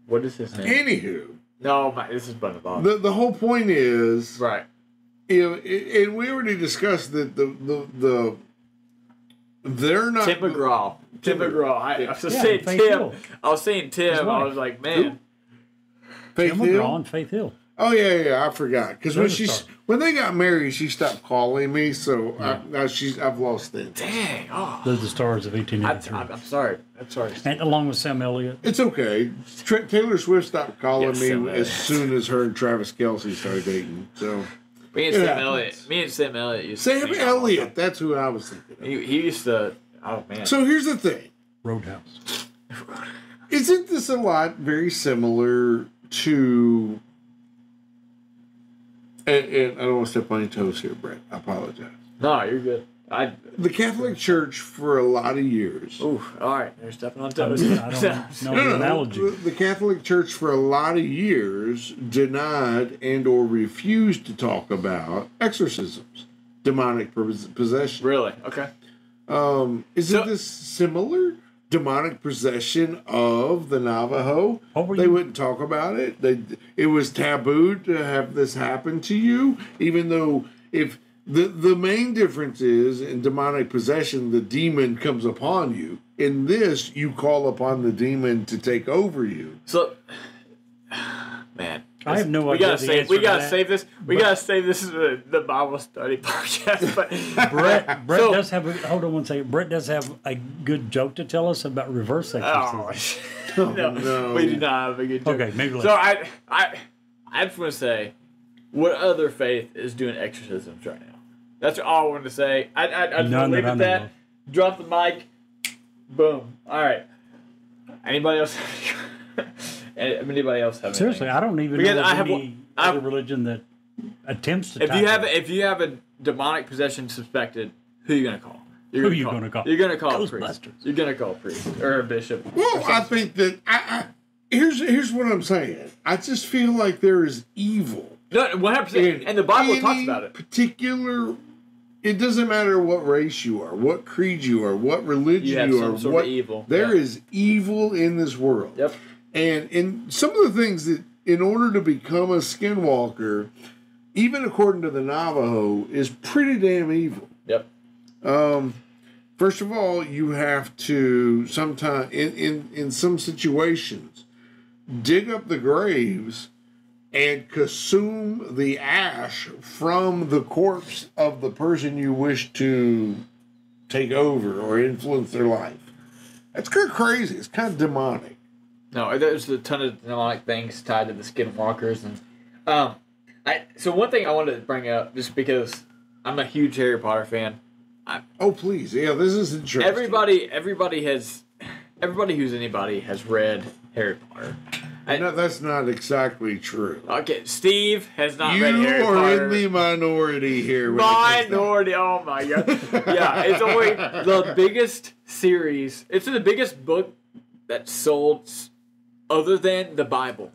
What is his name? Anywho. No, this is Bud Bob. The whole point is right. And we already discussed that they're not Tim McGraw. Tim McGraw. I was saying Tim. Hill. I was saying Tim. I was like, man. Faith Tim Hill? McGraw and Faith Hill. Oh yeah, I forgot because when they got married, she stopped calling me, so I've lost it. Dang! Oh. They're the stars of 1883. I'm sorry. And along with Sam Elliott. It's okay. Taylor Swift stopped calling me as soon as her and Travis Kelce started dating. So me and Sam Elliott. Used Sam Elliott. That's who I was thinking of. He used to. Oh man. So here's the thing. Roadhouse. Isn't this a lot very similar to? And I don't want to step on your toes here, Brett. I apologize. No, you're good. The Catholic Church for a lot of years. Ooh, all right. They're stepping on toes. I don't know the analogy. The Catholic Church for a lot of years denied and or refused to talk about exorcisms, demonic possession. Really? Okay. Isn't this similar? Demonic possession of the Navajo. They wouldn't talk about it. It was taboo to have this happen to you, even though if the main difference is in demonic possession, the demon comes upon you. In this, you call upon the demon to take over you. So, man. I have no idea. We gotta save this. We gotta save this as the Bible study podcast. But Brett does have. Hold on one second. Brett does have a good joke to tell us about reverse exorcism. No, we do not have a good joke. Okay, maybe later. So I just want to say, what other faith is doing exorcisms right now? That's all I wanted to say. I just want to leave it at that. Drop the mic. Boom. All right. Anybody else? Anybody else have? Seriously, anything? I don't even Because know I of have any other religion that attempts to. If you have a demonic possession suspected, who are you gonna call? You're gonna call? You're gonna call a priest. Ghostbusters. You're gonna call a priest or a bishop. Well, I think that here's what I'm saying. I just feel like there is evil. No, 100%. And the Bible talks about it. Particular. It doesn't matter what race you are, what creed you are, what religion you are, what evil. There is evil in this world. Yep. And in some of the things that, in order to become a skinwalker, even according to the Navajo, is pretty damn evil. Yep. First of all, you have to sometimes, in some situations, dig up the graves and consume the ash from the corpse of the person you wish to take over or influence their life. That's kind of crazy. It's kind of demonic. No, there's a ton of demonic things tied to the skinwalkers, and so one thing I wanted to bring up, just because I'm a huge Harry Potter fan. Oh please, yeah, this is interesting. Everybody who's anybody has read Harry Potter. No, that's not exactly true. Okay, Steve has not read Harry Potter. You are in the minority here. Minority, oh my god. Yeah, it's only the biggest series. It's the biggest book that's sold other than the Bible.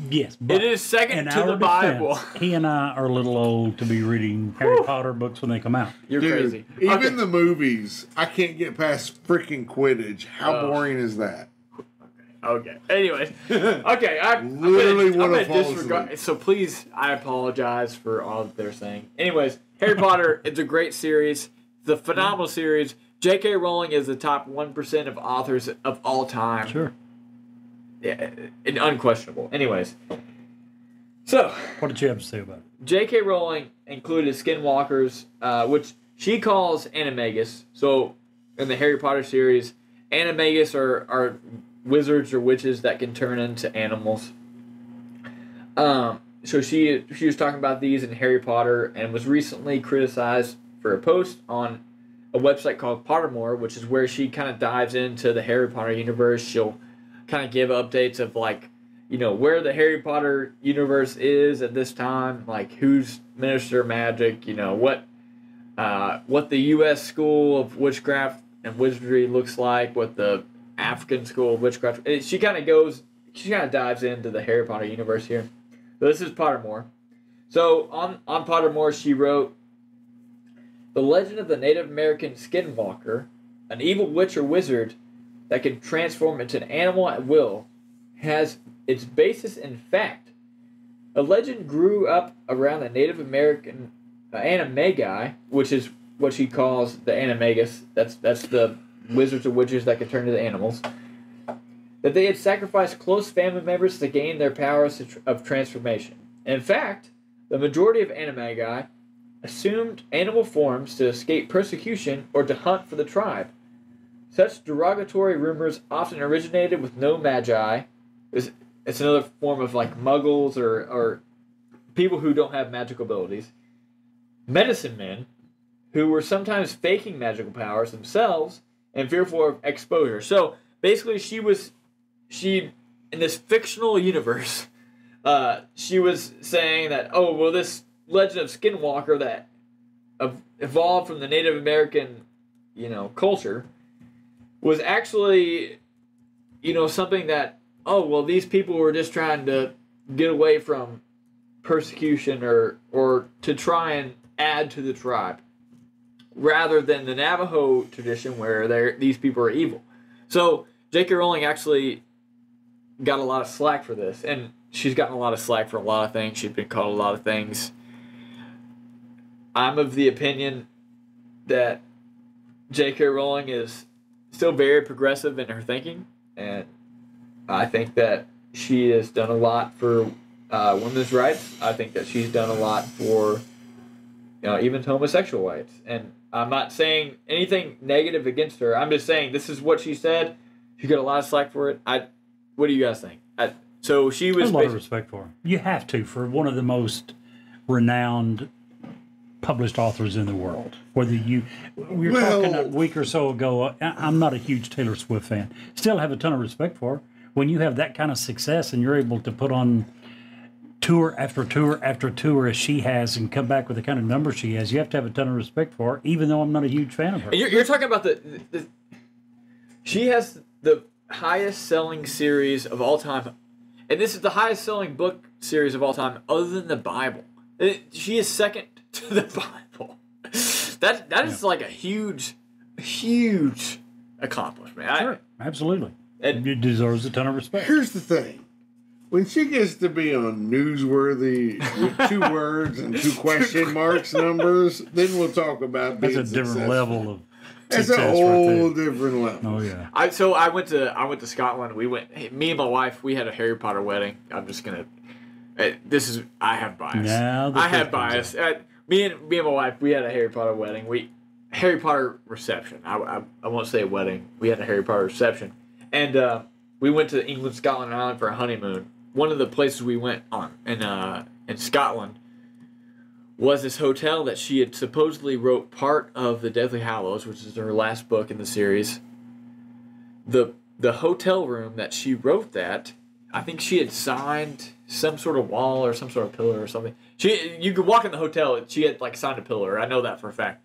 Yes. It is second to the Bible. He and I are a little old to be reading Harry Potter books when they come out. You're crazy. Even the movies, I can't get past freaking Quidditch. How boring is that? Okay. Anyways. Okay. I'm gonna disregard. So please, I apologize for all that they're saying. Anyways, Harry Potter, it's a great series. It's a phenomenal series. J.K. Rowling is the top 1% of authors of all time. Sure. Yeah, unquestionable. Anyways. So. What did you have to say about it? J.K. Rowling included skinwalkers, which she calls animagus. So, in the Harry Potter series, animagus are wizards or witches that can turn into animals. So she was talking about these in Harry Potter and was recently criticized for a post on a website called Pottermore, which is where she kind of dives into the Harry Potter universe. She'll kind of give updates of where the Harry Potter universe is at this time, like who's Minister of Magic, what the U.S. School of Witchcraft and Wizardry looks like, what the African School of Witchcraft. She kind of dives into the Harry Potter universe here. So this is Pottermore. So on Pottermore, she wrote, "The legend of the Native American Skinwalker, an evil witch or wizard that can transform into an animal at will, has its basis in fact. A legend grew up around the Native American Animagi, which is what she calls the Animagus. That's the wizards or witches that can turn into animals, that they had sacrificed close family members to gain their powers of transformation. In fact, the majority of Animagi assumed animal forms to escape persecution or to hunt for the tribe. Such derogatory rumors often originated with no magi. It's another form of like muggles or people who don't have magical abilities. Medicine men, who were sometimes faking magical powers themselves and fearful of exposure." So basically, she in this fictional universe, she was saying that, this legend of Skinwalker that evolved from the Native American, culture, was actually, something that, these people were just trying to get away from persecution or to try and add to the tribe, rather than the Navajo tradition where these people are evil. So J.K. Rowling actually got a lot of slack for this, and she's gotten a lot of slack for a lot of things. She's been called a lot of things. I'm of the opinion that J.K. Rowling is still very progressive in her thinking, and I think that she has done a lot for women's rights. I think that she's done a lot for even homosexual rights. And I'm not saying anything negative against her. I'm just saying this is what she said. She got a lot of slack for it. What do you guys think? So she was. I have a lot of respect for her. You have to, for one of the most renowned published authors in the world. Whether we were talking a week or so ago, I'm not a huge Taylor Swift fan. Still have a ton of respect for her. When you have that kind of success and you're able to put on tour after tour after tour as she has and come back with the kind of numbers she has, you have to have a ton of respect for her, even though I'm not a huge fan of her. And you're talking about the she has the highest selling series of all time, and this is the highest selling book series of all time other than the Bible. She is second to the Bible. That is like a huge accomplishment. Sure, absolutely. And it deserves a ton of respect. Here's the thing. When she gets to be on newsworthy with 2 words and 2 question marks numbers, then we'll talk about being That's a different successful. level of That's success a right whole there. different level. Oh yeah. I went to Scotland. We went. Me and my wife. We had a Harry Potter wedding. I'm just gonna. I have bias. Now the I have truth comes bias. Me and my wife. We had a Harry Potter wedding. Harry Potter reception. I won't say wedding. We had a Harry Potter reception, and we went to England, Scotland, and Ireland for a honeymoon. One of the places we went on in Scotland was this hotel that she had supposedly wrote part of the Deathly Hallows, which is her last book in the series. The hotel room that she wrote that, I think she had signed some sort of wall or some sort of pillar or something. You could walk in the hotel, she had like signed a pillar. I know that for a fact.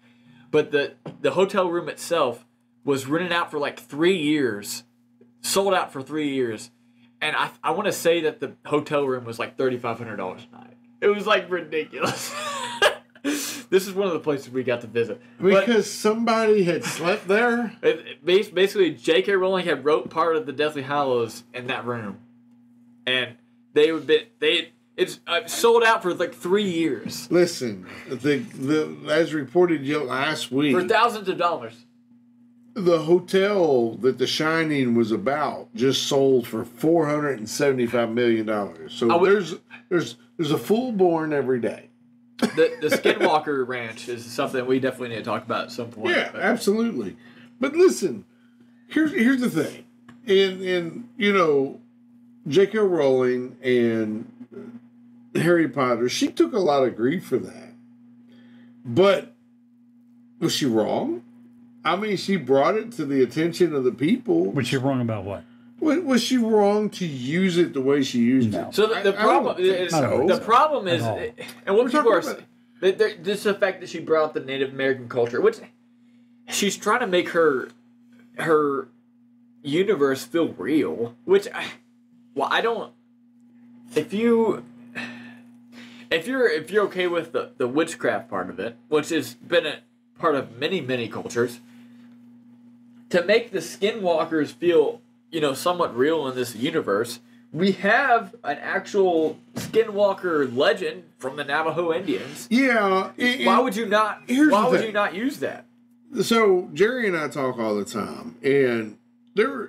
But the hotel room itself was rented out for like 3 years, sold out for 3 years. And I want to say that the hotel room was like $3,500 a night. It was like ridiculous. This is one of the places we got to visit. Because somebody had slept there? Basically, J.K. Rowling had wrote part of the Deathly Hallows in that room. And it's sold out for like 3 years. Listen, as reported last week, For thousands of dollars. the hotel that The Shining was about just sold for $475 million. So there's a fool born every day. The Skinwalker Ranch is something we definitely need to talk about at some point. Yeah, absolutely. But listen, here's the thing. In J.K. Rowling and Harry Potter, she took a lot of grief for that. But was she wrong? I mean, she brought it to the attention of the people. But you're wrong about what? Was she wrong to use it the way she used it? So the problem is, so. problem is, At all. and what people are talking saying, just the fact that she brought up the Native American culture, which she's trying to make her universe feel real. Which, I don't. If you're okay with the witchcraft part of it, which has been a part of many cultures, to make the Skinwalkers feel somewhat real in this universe, we have an actual Skinwalker legend from the Navajo Indians. Yeah. Why would you not? Why would you not use that? So Jerry and I talk all the time, and I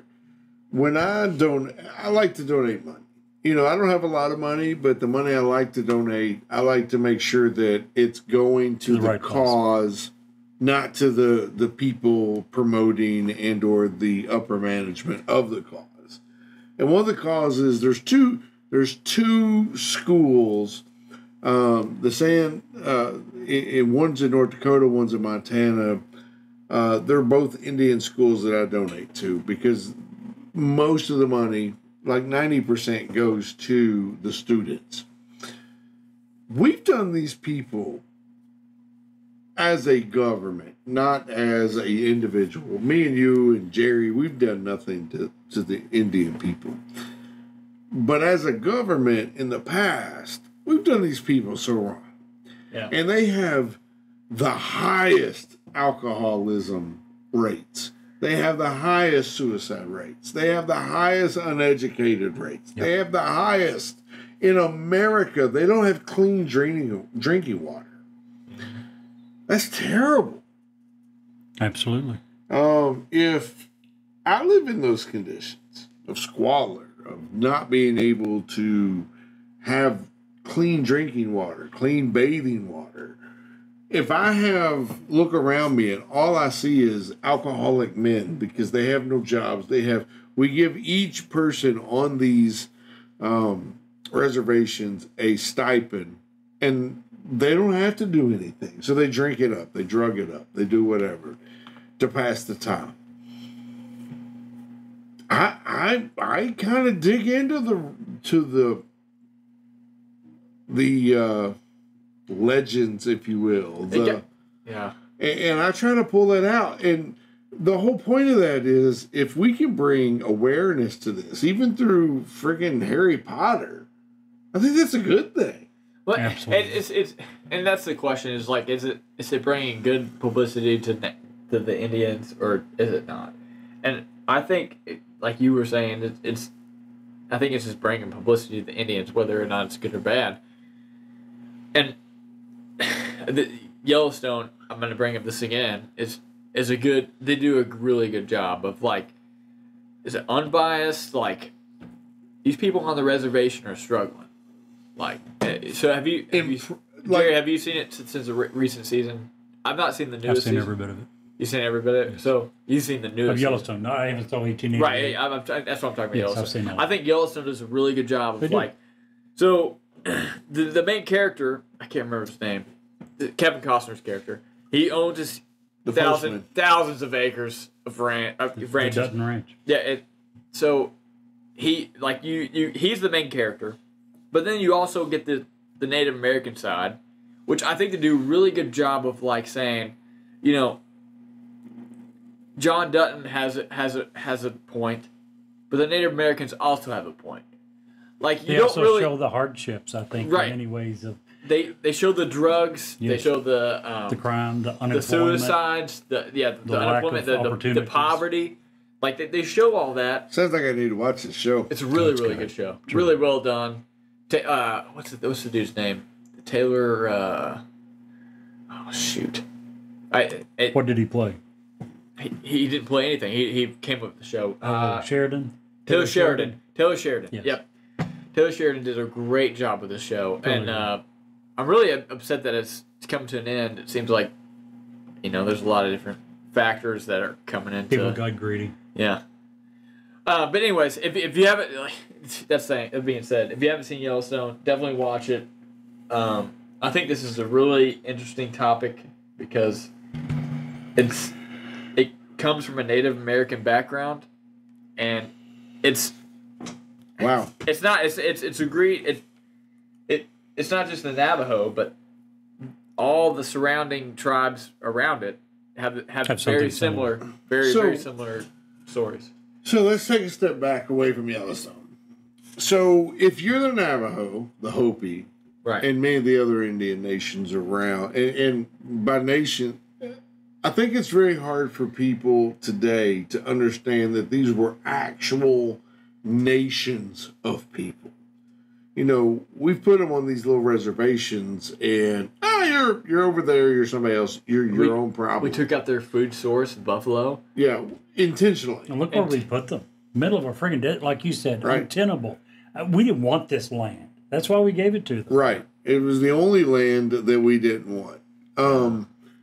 like to donate money. I don't have a lot of money, but the money I like to donate, I like to make sure that it's going to the right cause, not to the people promoting and or the upper management of the cause. And one of the causes, there's two schools. One's in North Dakota, one's in Montana. They're both Indian schools that I donate to because most of the money, like 90%, goes to the students. We've done these people as a government, not as an individual. Me and you and Jerry, we've done nothing to the Indian people. But as a government in the past, we've done these people so wrong. Yeah. And they have the highest alcoholism rates. They have the highest suicide rates. They have the highest uneducated rates. Yep. They have the highest in America. They don't have clean drinking water. That's terrible. Absolutely. If I live in those conditions of squalor, of not being able to have clean drinking water, clean bathing water, if I look around me and all I see is alcoholic men because they have no jobs, we give each person on these reservations a stipend, and they don't have to do anything. So they drink it up, they drug it up, they do whatever to pass the time. I kind of dig into the legends, if you will. Yeah. And I try to pull that out. And the whole point of that is if we can bring awareness to this, even through friggin' Harry Potter, I think that's a good thing. Well, Absolutely. it's and that's the question is like, is it bringing good publicity to the Indians or is it not? And I think, like you were saying, I think it's just bringing publicity to the Indians, whether or not it's good or bad. And the Yellowstone, I'm going to bring up this again, is a good. They do a really good job of like, is it unbiased? Like, these people on the reservation are struggling. Like, so have you Jerry, have you seen it since the recent season? I've not seen the newest I've seen season. every bit of it. You've seen every bit of it? Yes. So you've seen the newest Of Yellowstone. No, I haven't saw 1888. Right, that's what I'm talking about. Yes, Yellowstone. I've seen that. I think Yellowstone does a really good job They of do. like, so the main character, I can't remember his name, Kevin Costner's character. He owns his The postman. thousands of acres of The ranches. Dutton Ranch. Yeah, so he like he's the main character, but then you also get the Native American side, which I think they do a really good job of like saying, you know, John Dutton has a point, but the Native Americans also have a point. Like you They don't also really show the hardships, I think, Right. in many ways of they show the drugs, they Yes. show the the crime, the the unemployment. suicides, the lack unemployment, of the opportunities. poverty. Like they show all that. Sounds like I need to watch this show. It's a really, That's really good. good show. Really well done. What's the dude's name? Taylor. Oh shoot! What did he play? He didn't play anything. He came up with the show. Sheridan? Taylor Sheridan. Taylor Sheridan. Yes. Yep. Taylor Sheridan did a great job with this show, and I'm really upset that it's come to an end. It seems like, there's a lot of different factors that are coming into. People got greedy. Yeah. But anyways, if you haven't, that being said, if you haven't seen Yellowstone, definitely watch it. I think this is a really interesting topic because it comes from a Native American background, and it's Wow. it's not it's agreed it's not just the Navajo, but all the surrounding tribes around it have very something similar, similar. very similar stories. So let's take a step back away from Yellowstone. So if you're the Navajo, the Hopi, Right. and many of the other Indian nations around, and by nation, I think it's very hard for people today to understand that these were actual nations of people. We've put them on these little reservations, and you're over there, you're somebody else, you're your own problem. We took out their food source in Buffalo. Yeah, intentionally. And look where we put them. Middle of a friggin' desert, like you said, Right. untenable. We didn't want this land. That's why we gave it to them. Right. It was the only land that we didn't want.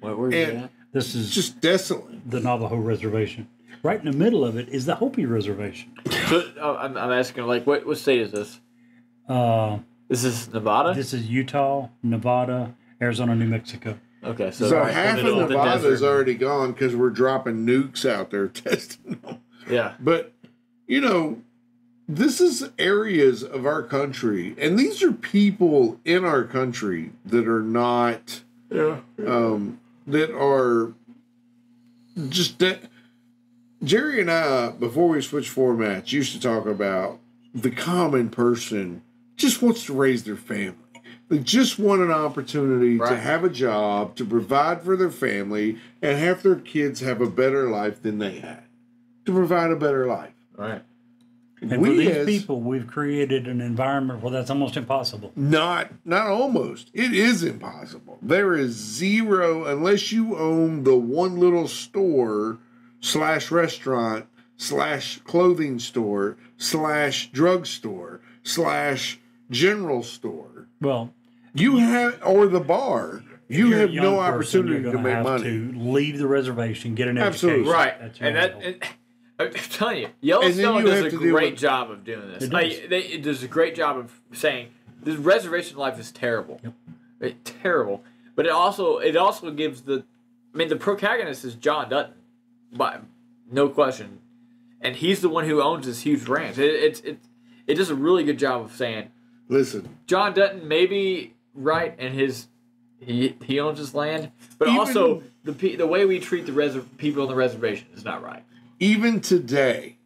Where's And- that? This is Just desolate. the Navajo Reservation. Right in the middle of it is the Hopi Reservation. So, I'm asking, like, what state is this? Is this Nevada? This is Utah, Nevada, Arizona, New Mexico. Okay, so, So right in half the of middle of the Nevada's desert. already gone because we're dropping nukes out there testing them. Yeah. But, this is areas of our country, and these are people in our country that are not, that are just that. Jerry and I, before we switched formats, used to talk about the common person just wants to raise their family. They just want an opportunity to Right. have a job, to provide for their family, and have their kids have a better life than they had. To provide a better life. Right. And for We these as- people, we've created an environment where that's almost impossible. Not almost. It is impossible. There is zero, unless you own the one little store / restaurant / clothing store / drugstore / general store. Well, You have, or the bar. You you're a have young no person, opportunity you're to gonna make have money. to leave the reservation, get an Absolutely. education. Right. That's your And that, goal. I'm telling you, Yellowstone you does have a to deal great with- job of doing this. It Like, it does a great job of saying this reservation life is terrible. Terrible. But it also gives the protagonist is John Dutton, but no question, and he's the one who owns this huge ranch. It does a really good job of saying, listen, John Dutton may be right in he owns his land, but Even- also the way we treat the people on the reservation is not right. even today,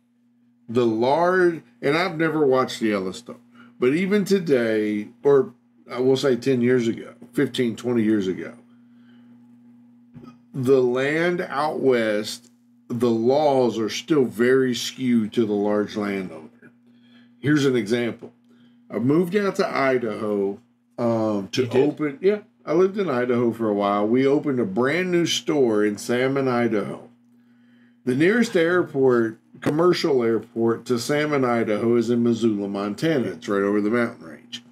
and I've never watched the Yellowstone, but even today, or I will say 10 years ago, 15, 20 years ago, the land out west, the laws are still very skewed to the large landowner. Here's an example. I moved out to Idaho to open. Yeah, I lived in Idaho for a while. We opened a brand new store in Salmon, Idaho. The nearest airport, commercial airport to Salmon, Idaho is in Missoula, Montana. It's right over the mountain range.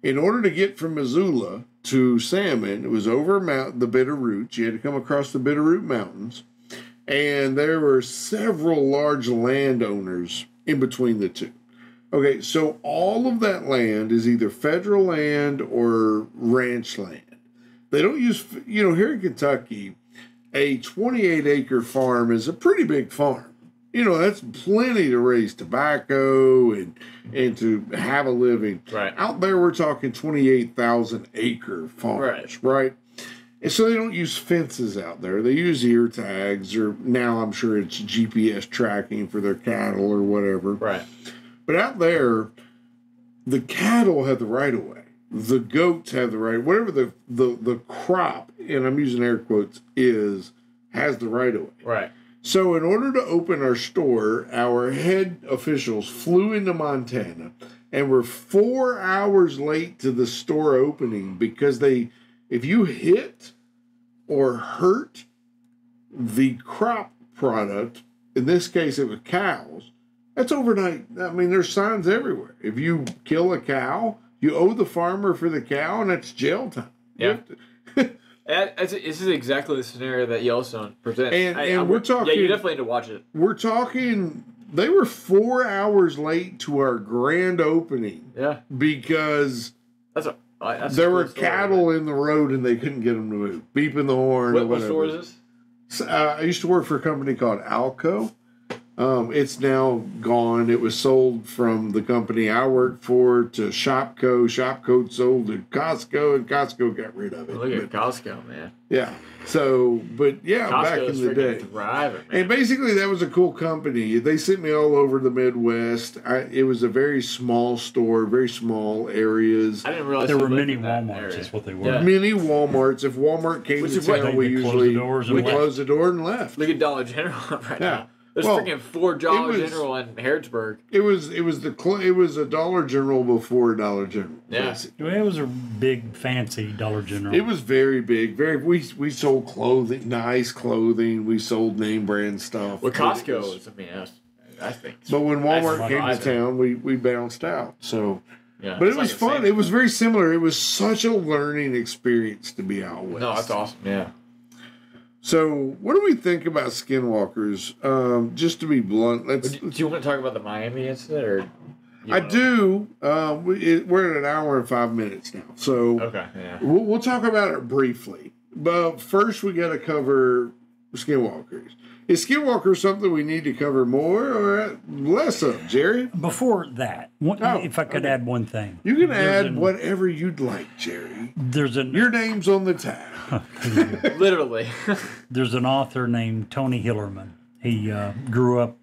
In order to get from Missoula to Salmon, it was over the Bitterroot. You had to come across the Bitterroot Mountains. And there were several large landowners in between the two. Okay, so all of that land is either federal land or ranch land. They don't use, here in Kentucky, a 28-acre farm is a pretty big farm. That's plenty to raise tobacco and to have a living. Right. Out there, we're talking 28,000-acre farms, right? And so they don't use fences out there. They use ear tags, or now I'm sure it's GPS tracking for their cattle or whatever. Right. But out there, the cattle have the right of way. The goats have the right, whatever the crop, and I'm using air quotes, has the right of way. Right. So in order to open our store, our head officials flew into Montana and were 4 hours late to the store opening because if you hit or hurt the crop product, in this case it was cows, that's overnight. I mean, there's signs everywhere. If you kill a cow, you owe the farmer for the cow, and that's jail time. Yeah. This is exactly the scenario that Yellowstone presents. And we're talking... Yeah, you definitely need to watch it. We're talking... They were 4 hours late to our grand opening. Yeah. Because that's there were cattle in the road and they couldn't get them to move. Beeping the horn or whatever. What store is this? I used to work for a company called Alco. It's now gone. It was sold from the company I worked for to Shopco. Shopco sold to Costco, and Costco got rid of it. Look at Costco, man. Yeah. So, but yeah, back in the day. Thriving, man. And basically, that was a cool company. They sent me all over the Midwest. It was a very small store, very small areas. I didn't realize there were mini Walmarts, is what they were. Yeah. Mini Walmarts. If Walmart came to town, we usually closed the door and left. Look at Dollar General right now. There's freaking $4 Dollar General in Harrodsburg. It was a Dollar General before Dollar General. Yeah, well, it was a big fancy Dollar General. It was very big. We sold clothing, nice clothing. We sold name brand stuff. Well, Costco is, I think. But when Walmart came to town, we bounced out. So, yeah, but it was fun. It was very similar. It was such a learning experience to be out west. No, that's awesome. Yeah. So, what do we think about skinwalkers? Just to be blunt, do you want to talk about the Miami incident, or? I do. We're at an hour and 5 minutes now, so okay, yeah. We'll talk about it briefly. But first, we got to cover skinwalkers. Is skinwalker something we need to cover more or less of, Jerry? Before that, if I could add one thing. You can add whatever you'd like, Jerry. Your name's on the tab. Literally. There's an author named Tony Hillerman. He grew up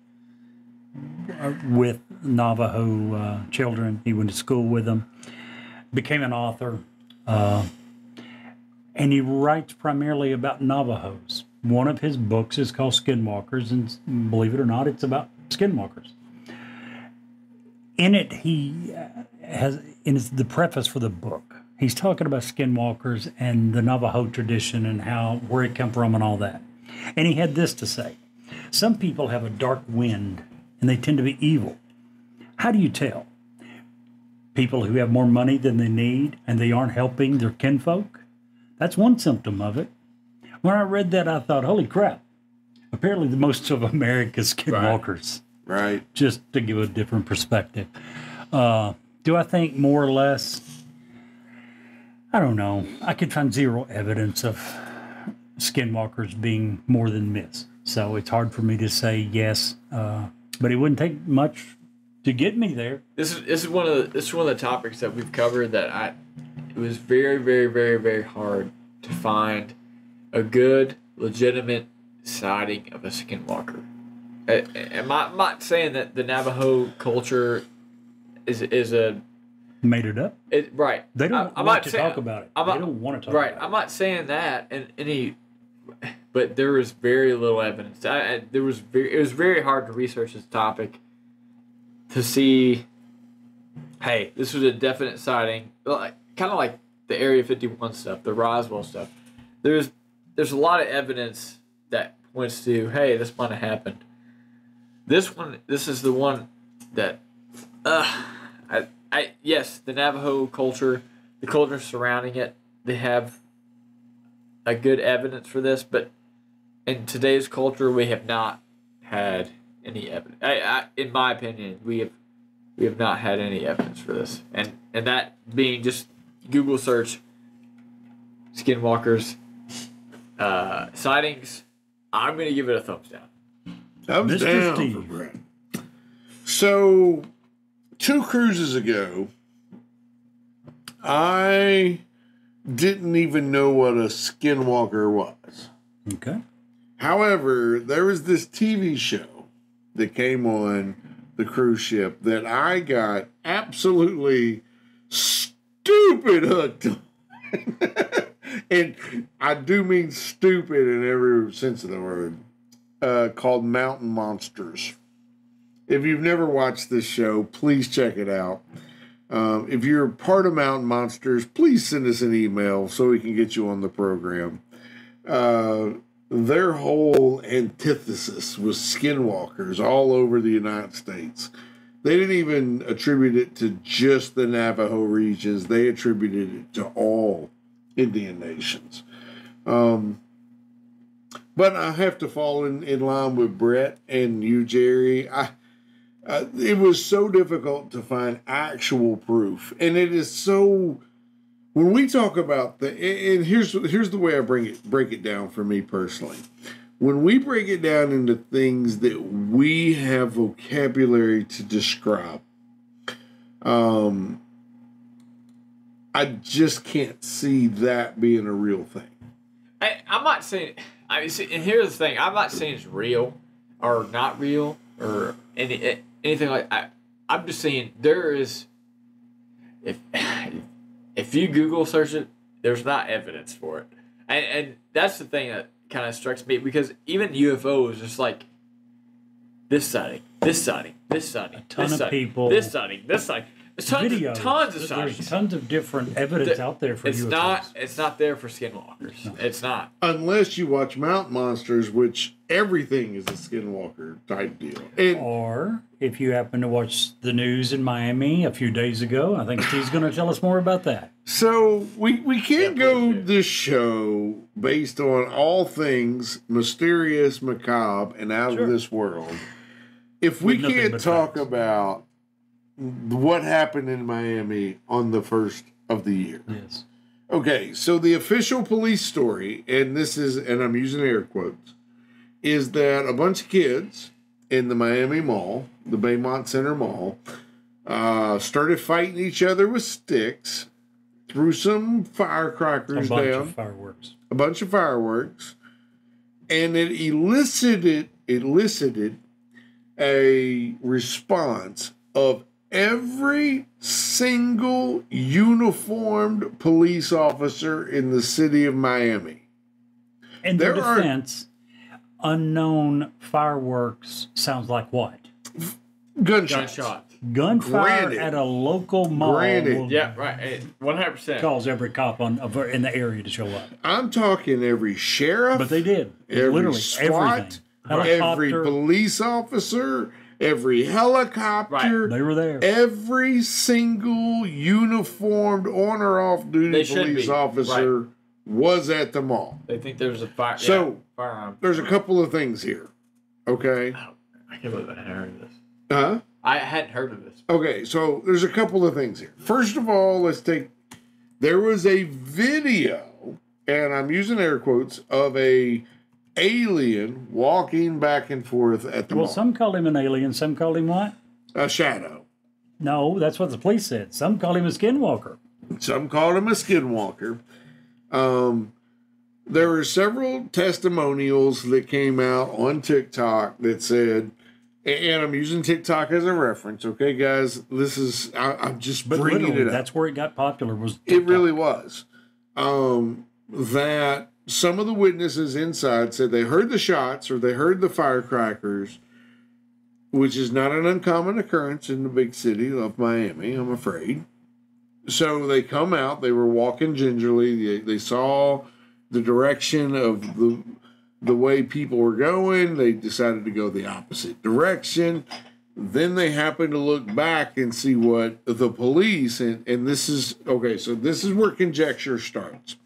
with Navajo children. He went to school with them, became an author, and he writes primarily about Navajos. One of his books is called Skinwalkers, and believe it or not, it's about skinwalkers. In it, he has, in the preface for the book, he's talking about skinwalkers and the Navajo tradition and where it came from and all that. And he had this to say: some people have a dark wind and they tend to be evil. How do you tell? People who have more money than they need and they aren't helping their kinfolk? That's one symptom of it. When I read that, I thought, holy crap. Apparently, most of America's skinwalkers. Right. Just to give a different perspective. Do I think more or less? I don't know. I could find zero evidence of skinwalkers being more than myths. So it's hard for me to say yes. But it wouldn't take much to get me there. This is one of the topics that we've covered that it was very, very, very, very hard to find a good, legitimate sighting of a skinwalker. I'm not saying that the Navajo culture is a made it up. Right. They don't want to talk about it. They don't want to talk about it. I'm not saying that, but there was very little evidence. It was very hard to research this topic to see, hey, this was a definite sighting, kind of like the Area 51 stuff, the Roswell stuff. There's a lot of evidence that points to, hey, this might have happened. This is the one that, yes, the Navajo culture, the culture surrounding it, they have a good evidence for this, but in today's culture, we have not had any evidence. In my opinion, we have not had any evidence for this, and that being just Google search skinwalkers sightings. I'm gonna give it a thumbs down. Thumbs Mr. down Steve. for Brett. So, 2 cruises ago, I didn't even know what a skinwalker was. Okay. However, there was this TV show that came on the cruise ship that I got absolutely stupid hooked on. And I do mean stupid in every sense of the word. Called Mountain Monsters. If you've never watched this show, please check it out. If you're a part of Mountain Monsters, please send us an email so we can get you on the program. Their whole antithesis was skinwalkers all over the United States. They didn't even attribute it to just the Navajo regions. They attributed it to all Indian nations. But I have to fall in line with Brett and you, Jerry. It was so difficult to find actual proof. And it is so... When we talk about and here's the way I break it down for me personally. When we break it down into things that we have vocabulary to describe, I just can't see that being a real thing. I'm not saying. And here's the thing: I'm not saying it's real or not real or anything like. I'm just saying there is. If you Google search it, there's not evidence for it, and that's the thing that kind of strikes me, because even UFOs, just like this sighting, this sighting, this sighting, A ton this of sighting, people. this sighting, this sighting. There's Videos. tons of sightings. There's tons of different evidence out there for It's UFOs. It's not there for skinwalkers. No. It's not. Unless you watch Mountain Monsters, which everything is a skinwalker type deal. And Or if you happen to watch the news in Miami a few days ago, I think Steve's going to tell us more about that. so we can't go this show based on all things mysterious, macabre, and out of this world if we With nothing can't but talk facts. about what happened in Miami on the 1st of the year. Yes. Okay, so the official police story, and this is, and I'm using air quotes, is that a bunch of kids in the Miami Mall, the Baymont Center Mall, started fighting each other with sticks, threw some firecrackers A bunch down, of fireworks. a bunch of fireworks, and it elicited a response of every single uniformed police officer in the city of Miami. In their There are- defense, unknown fireworks sounds like what? Gunshots. Gunshot. Gunfire Granted. at a local mall Granted. will Yeah, right. 100%. cause every cop in the area to show up. I'm talking every sheriff, But they did. every Literally SWAT, everything. every Helicopter, police officer, every helicopter, they were there. every single uniformed on or off duty They should police be. officer was at the mall. They think there's a fire. So, firearm. There's a couple of things here. Okay? I can't believe I hadn't heard of this. Huh? I hadn't heard of this. Okay, so there's a couple of things here. First of all, let's take There was a video, and I'm using air quotes, of a alien walking back and forth at the mall. Well, some called him an alien, some called him what? A shadow. No, that's what the police said. Some called him a skinwalker. Some called him a skinwalker. There were several testimonials that came out on TikTok that said, and I'm using TikTok as a reference, okay, guys? This is, I'm just bringing it up. That's where it got popular. Was TikTok. It really was. That some of the witnesses inside said they heard the shots or they heard the firecrackers, which is not an uncommon occurrence in the big city of Miami, I'm afraid. So they come out, they were walking gingerly, they saw the direction of the way people were going, they decided to go the opposite direction. Then they happened to look back and see what the police, and this is, okay, so this is where conjecture starts.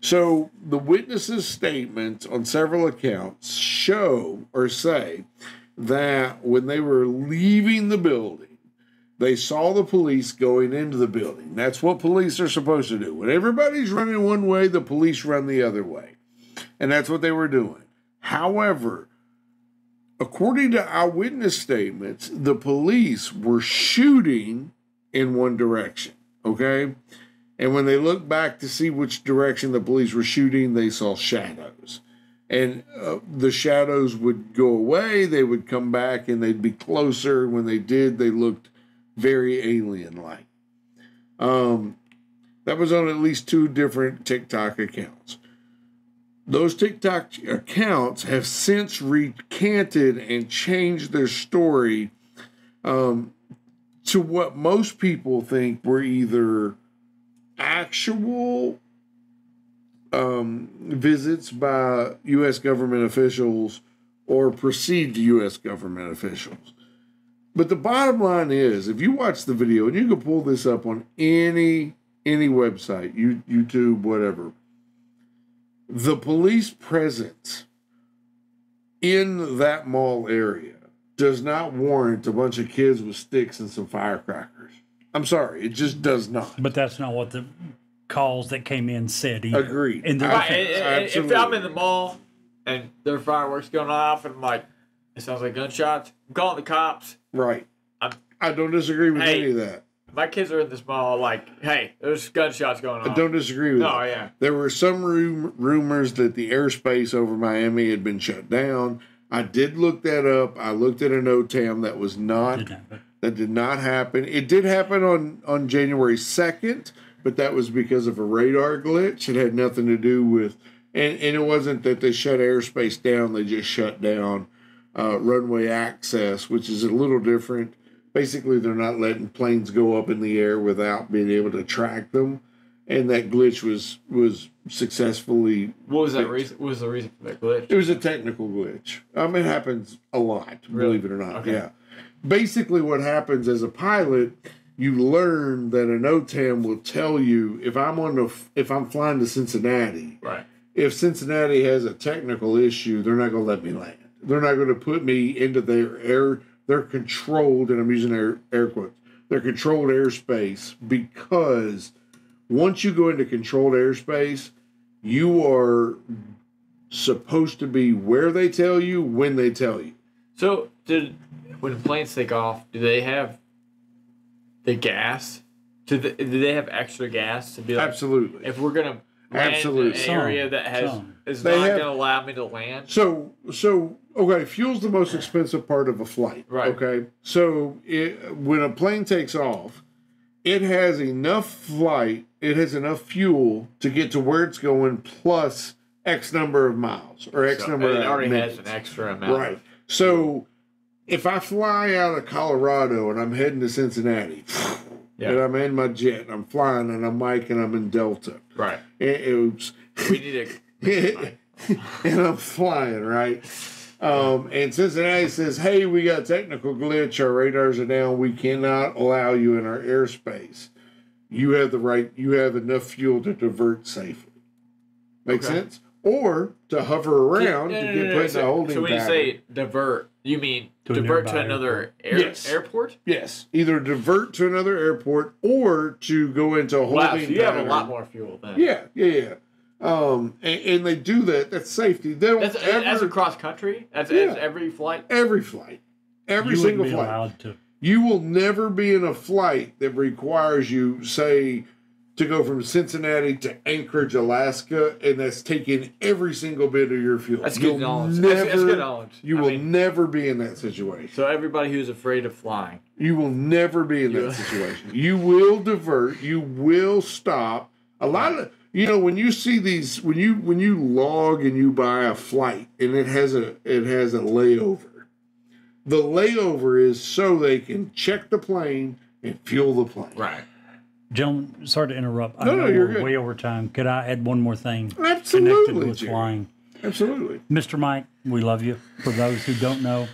So the witnesses' statements on several accounts show or say that when they were leaving the building, they saw the police going into the building. That's what police are supposed to do. When everybody's running one way, the police run the other way. And that's what they were doing. However, according to eyewitness statements, the police were shooting in one direction, okay? And when they looked back to see which direction the police were shooting, they saw shadows. And the shadows would go away, they would come back, and they'd be closer. When they did, they looked very alien-like. That was on at least 2 different TikTok accounts. Those TikTok accounts have since recanted and changed their story to what most people think were either actual visits by U.S. government officials or perceived U.S. government officials. But the bottom line is, if you watch the video, and you can pull this up on any website, YouTube, whatever, the police presence in that mall area does not warrant a bunch of kids with sticks and some firecrackers. I'm sorry, it just does not. But that's not what the calls that came in said either. Agreed. And if I'm in the mall and there are fireworks going off and I'm like, it sounds like gunshots, I'm calling the cops. Right. I don't disagree with any of that. My kids are in this mall like, hey, there's gunshots going on. I don't disagree with that. Oh, yeah. There were some rumors that the airspace over Miami had been shut down. I did look that up. I looked at an OTAM that was not, that did not happen. It did happen on January 2nd, but that was because of a radar glitch. It had nothing to do with, and it wasn't that they shut airspace down. They just shut down runway access, which is a little different. Basically, they're not letting planes go up in the air without being able to track them, and that glitch was successfully. What was that reason? What was the reason for that glitch? It was a technical glitch. It happens a lot, believe it or not. Okay. Yeah. Basically, what happens as a pilot, you learn that an OTAM will tell you if I'm flying to Cincinnati. Right. If Cincinnati has a technical issue, they're not going to let me land. They're not going to put me into their air. They're controlled, and I'm using air quotes. They're controlled airspace because once you go into controlled airspace, you are supposed to be where they tell you, when they tell you. So, when planes take off, do they have the gas? Do they have extra gas to be like, absolutely? If we're gonna land in an area that is not going to allow me to land. So okay, fuel's the most expensive part of a flight. Right. Okay. So when a plane takes off, it has enough fuel to get to where it's going plus X number of miles or X number of minutes. It already has an extra amount. Right. So if I fly out of Colorado and I'm heading to Cincinnati, and I'm in my jet, and I'm flying, and I'm Mike, and I'm in Delta. Right. Oops. We need a... and I'm flying, right? And Cincinnati says, hey, we got a technical glitch. Our radars are down. We cannot allow you in our airspace. You have enough fuel to divert safely. Make sense? Or to hover around to get put in a holding pattern. So when you say divert, You mean To a divert to nearby another Yes. airport? Yes, either divert to another airport or to go into a holding Wow, so you have a pattern. lot more fuel then. Yeah. And they do that. That's safety. They don't That's across country? That's every flight? every flight, every You single wouldn't be flight. allowed to. You will never be in a flight that requires you, say, to go from Cincinnati to Anchorage, Alaska, and that's taking every single bit of your fuel. That's You'll good knowledge. Never, That's good knowledge. You I will mean- never be in that situation. So everybody who's afraid of flying. You will never be in that situation. You will divert. You will stop. A lot of when you see these when you log and you buy a flight and it has a layover. The layover is so they can check the plane and fuel the plane. Right. Gentlemen, sorry to interrupt. I No, know you're we're good. way over time. Could I add one more thing? Absolutely, Connected with Jerry. flying. Absolutely. Mr. Mike, we love you. For those who don't know,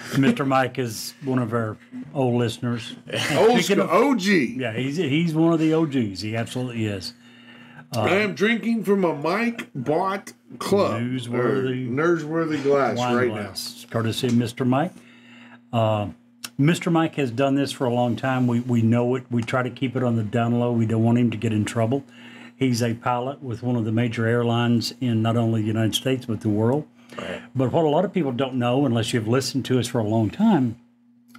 Mr. Mike is one of our old listeners. Old Speaking school of- OG. Yeah, he's one of the OGs. He absolutely is. I am drinking from a Mike Bought Club. Newsworthy glass Wine right glass, courtesy of Mr. Mike. Mr. Mike has done this for a long time. We know it. We try to keep it on the down low. We don't want him to get in trouble. He's a pilot with one of the major airlines in not only the United States, but the world. Right. But what a lot of people don't know, unless you've listened to us for a long time,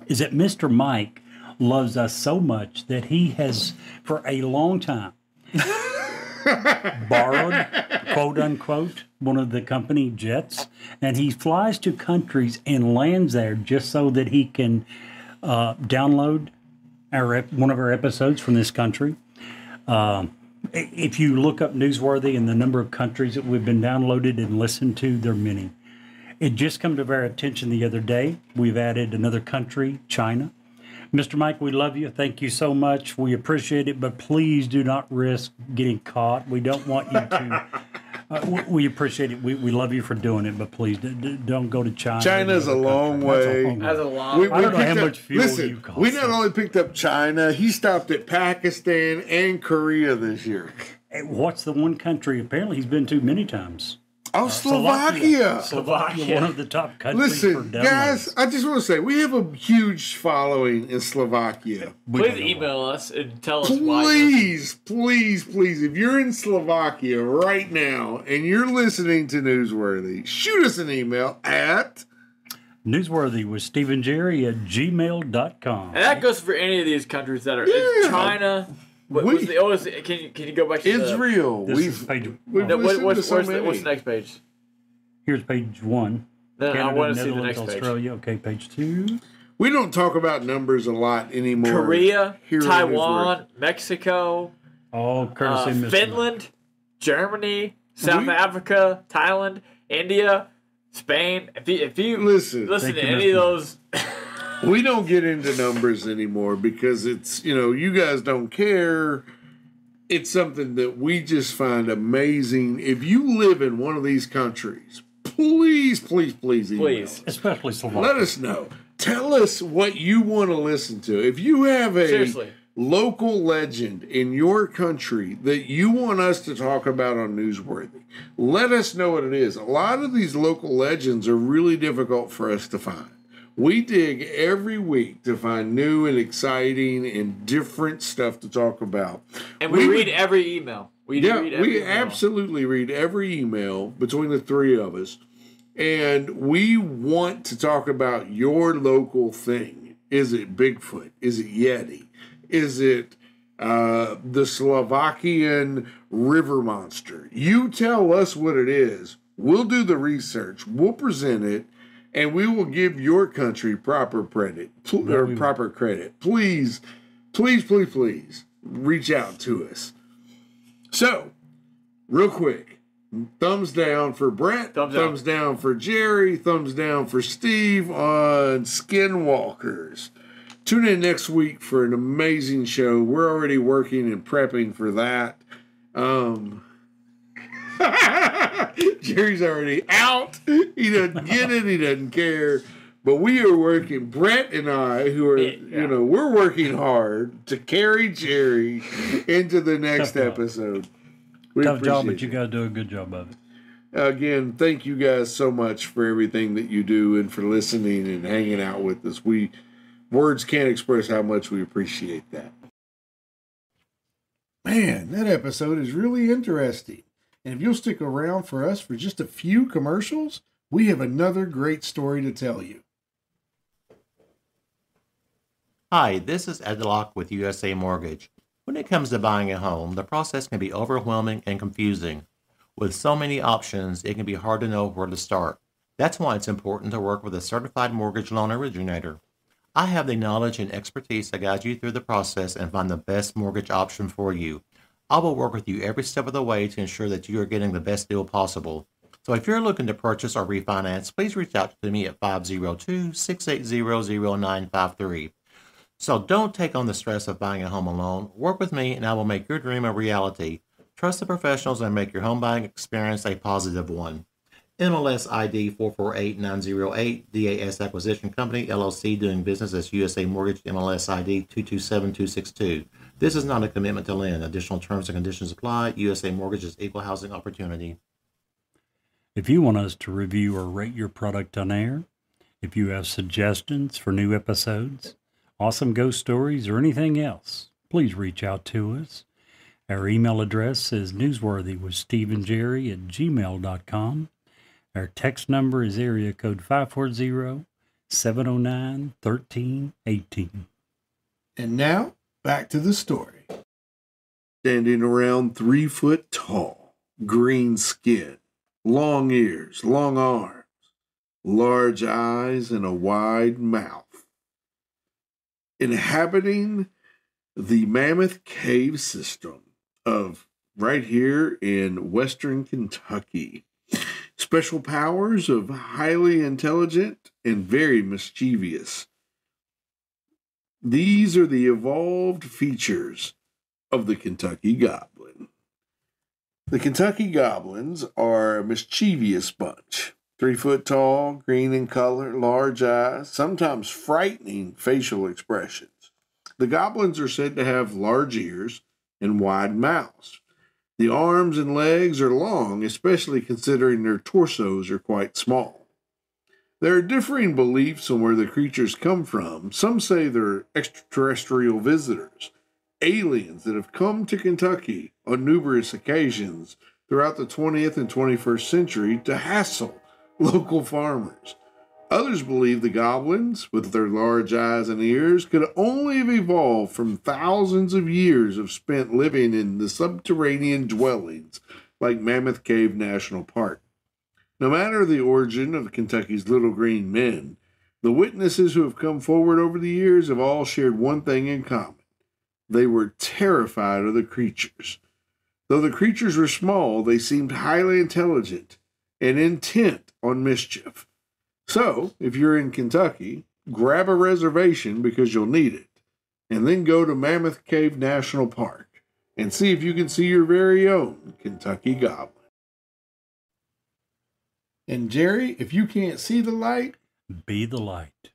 is that Mr. Mike loves us so much that he has, for a long time, borrowed, quote unquote, one of the company jets, and he flies to countries and lands there just so that he can download one of our episodes from this country. If you look up Newsworthy and the number of countries that we've been downloaded and listened to, there are many. It just come to our attention the other day. We've added another country, China. Mr. Mike, we love you. Thank you so much. We appreciate it, but please do not risk getting caught. We don't want you to. We appreciate it. We love you for doing it, but please don't go to China. China's a long way. That's a long We I don't know how picked up- much fuel listen, you cost. we not only picked up China, he stopped at Pakistan and Korea this year. What's the one country apparently he's been to many times? Oh, Slovakia. Slovakia, one of the top countries for Listen, downloads. guys, I just want to say we have a huge following in Slovakia. Please email us and tell us why. Please, if you're in Slovakia right now and you're listening to Newsworthy, shoot us an email at Newsworthy with Stephen Jerry at gmail.com. And that goes for any of these countries that are Yeah. China. What's the oldest? Can you go back to Israel. This is page. We've The, listened to what's so the many. next page? Here's page 1. No, I Canada, want to see the Netherlands, next page. Australia. Okay, page 2. We don't talk about numbers a lot anymore. Korea, here on Taiwan, Mexico, All courtesy of Mr. Finland, Germany, South Africa, Thailand, India, Spain. If you Listen. listen Thank to you, any of Mr. those, We don't get into numbers anymore because it's, you guys don't care. It's something that we just find amazing. If you live in one of these countries, please email us. Especially Slovakia. Let us know. Tell us what you want to listen to. If you have a Seriously. local legend in your country that you want us to talk about on Newsworthy, let us know what it is. A lot of these local legends are really difficult for us to find. We dig every week to find new and exciting and different stuff to talk about. and we read every email. We read every We email. absolutely read every email between the three of us. And we want to talk about your local thing. Is it Bigfoot? Is it Yeti? Is it the Slovakian river monster? You tell us what it is. We'll do the research. We'll present it. And we will give your country proper credit. Please, reach out to us. So, real quick, thumbs down for Brett, thumbs down for Jerry, thumbs down for Steve on Skinwalkers. Tune in next week for an amazing show. We're already working and prepping for that. Jerry's already out. He doesn't get it. He doesn't care. But we are working, Brett and I, who are, we're working hard to carry Jerry into the next episode. We Tough job, appreciate but you it. got to do a good job of it. Again, thank you guys so much for everything that you do and for listening and hanging out with us. Words can't express how much we appreciate that. Man, that episode is really interesting. And if you'll stick around for us for just a few commercials, we have another great story to tell you. Hi, this is Ed Locke with USA Mortgage. When it comes to buying a home, the process can be overwhelming and confusing. With so many options, it can be hard to know where to start. That's why it's important to work with a certified mortgage loan originator. I have the knowledge and expertise to guide you through the process and find the best mortgage option for you. I will work with you every step of the way to ensure that you are getting the best deal possible. So if you're looking to purchase or refinance, please reach out to me at 502-680-0953. So don't take on the stress of buying a home alone. Work with me and I will make your dream a reality. Trust the professionals and make your home buying experience a positive one. MLS ID 448908, DAS Acquisition Company, LLC, doing business as USA Mortgage, MLS ID 227262. This is not a commitment to lend. Additional terms and conditions apply. USA Mortgage is equal housing opportunity. If you want us to review or rate your product on air, if you have suggestions for new episodes, awesome ghost stories, or anything else, please reach out to us. Our email address is newsworthywithsteveandjerry@gmail.com. Our text number is area code 540-709-1318. And now, back to the story. Standing around 3 foot tall, green skin, long ears, long arms, large eyes, and a wide mouth. Inhabiting the Mammoth Cave system of right here in western Kentucky. Special powers of highly intelligent and very mischievous. These are the evolved features of the Kentucky Goblin. The Kentucky Goblins are a mischievous bunch. 3 foot tall, green in color, large eyes, sometimes frightening facial expressions. The goblins are said to have large ears and wide mouths. The arms and legs are long, especially considering their torsos are quite small. There are differing beliefs on where the creatures come from. Some say they're extraterrestrial visitors, aliens that have come to Kentucky on numerous occasions throughout the 20th and 21st century to hassle local farmers. Others believe the goblins, with their large eyes and ears, could only have evolved from thousands of years of spent living in the subterranean dwellings like Mammoth Cave National Park. No matter the origin of Kentucky's Little Green Men, the witnesses who have come forward over the years have all shared one thing in common. They were terrified of the creatures. Though the creatures were small, they seemed highly intelligent and intent on mischief. So, if you're in Kentucky, grab a reservation because you'll need it, and then go to Mammoth Cave National Park and see if you can see your very own Kentucky Goblin. And Jerry, if you can't see the light, be the light.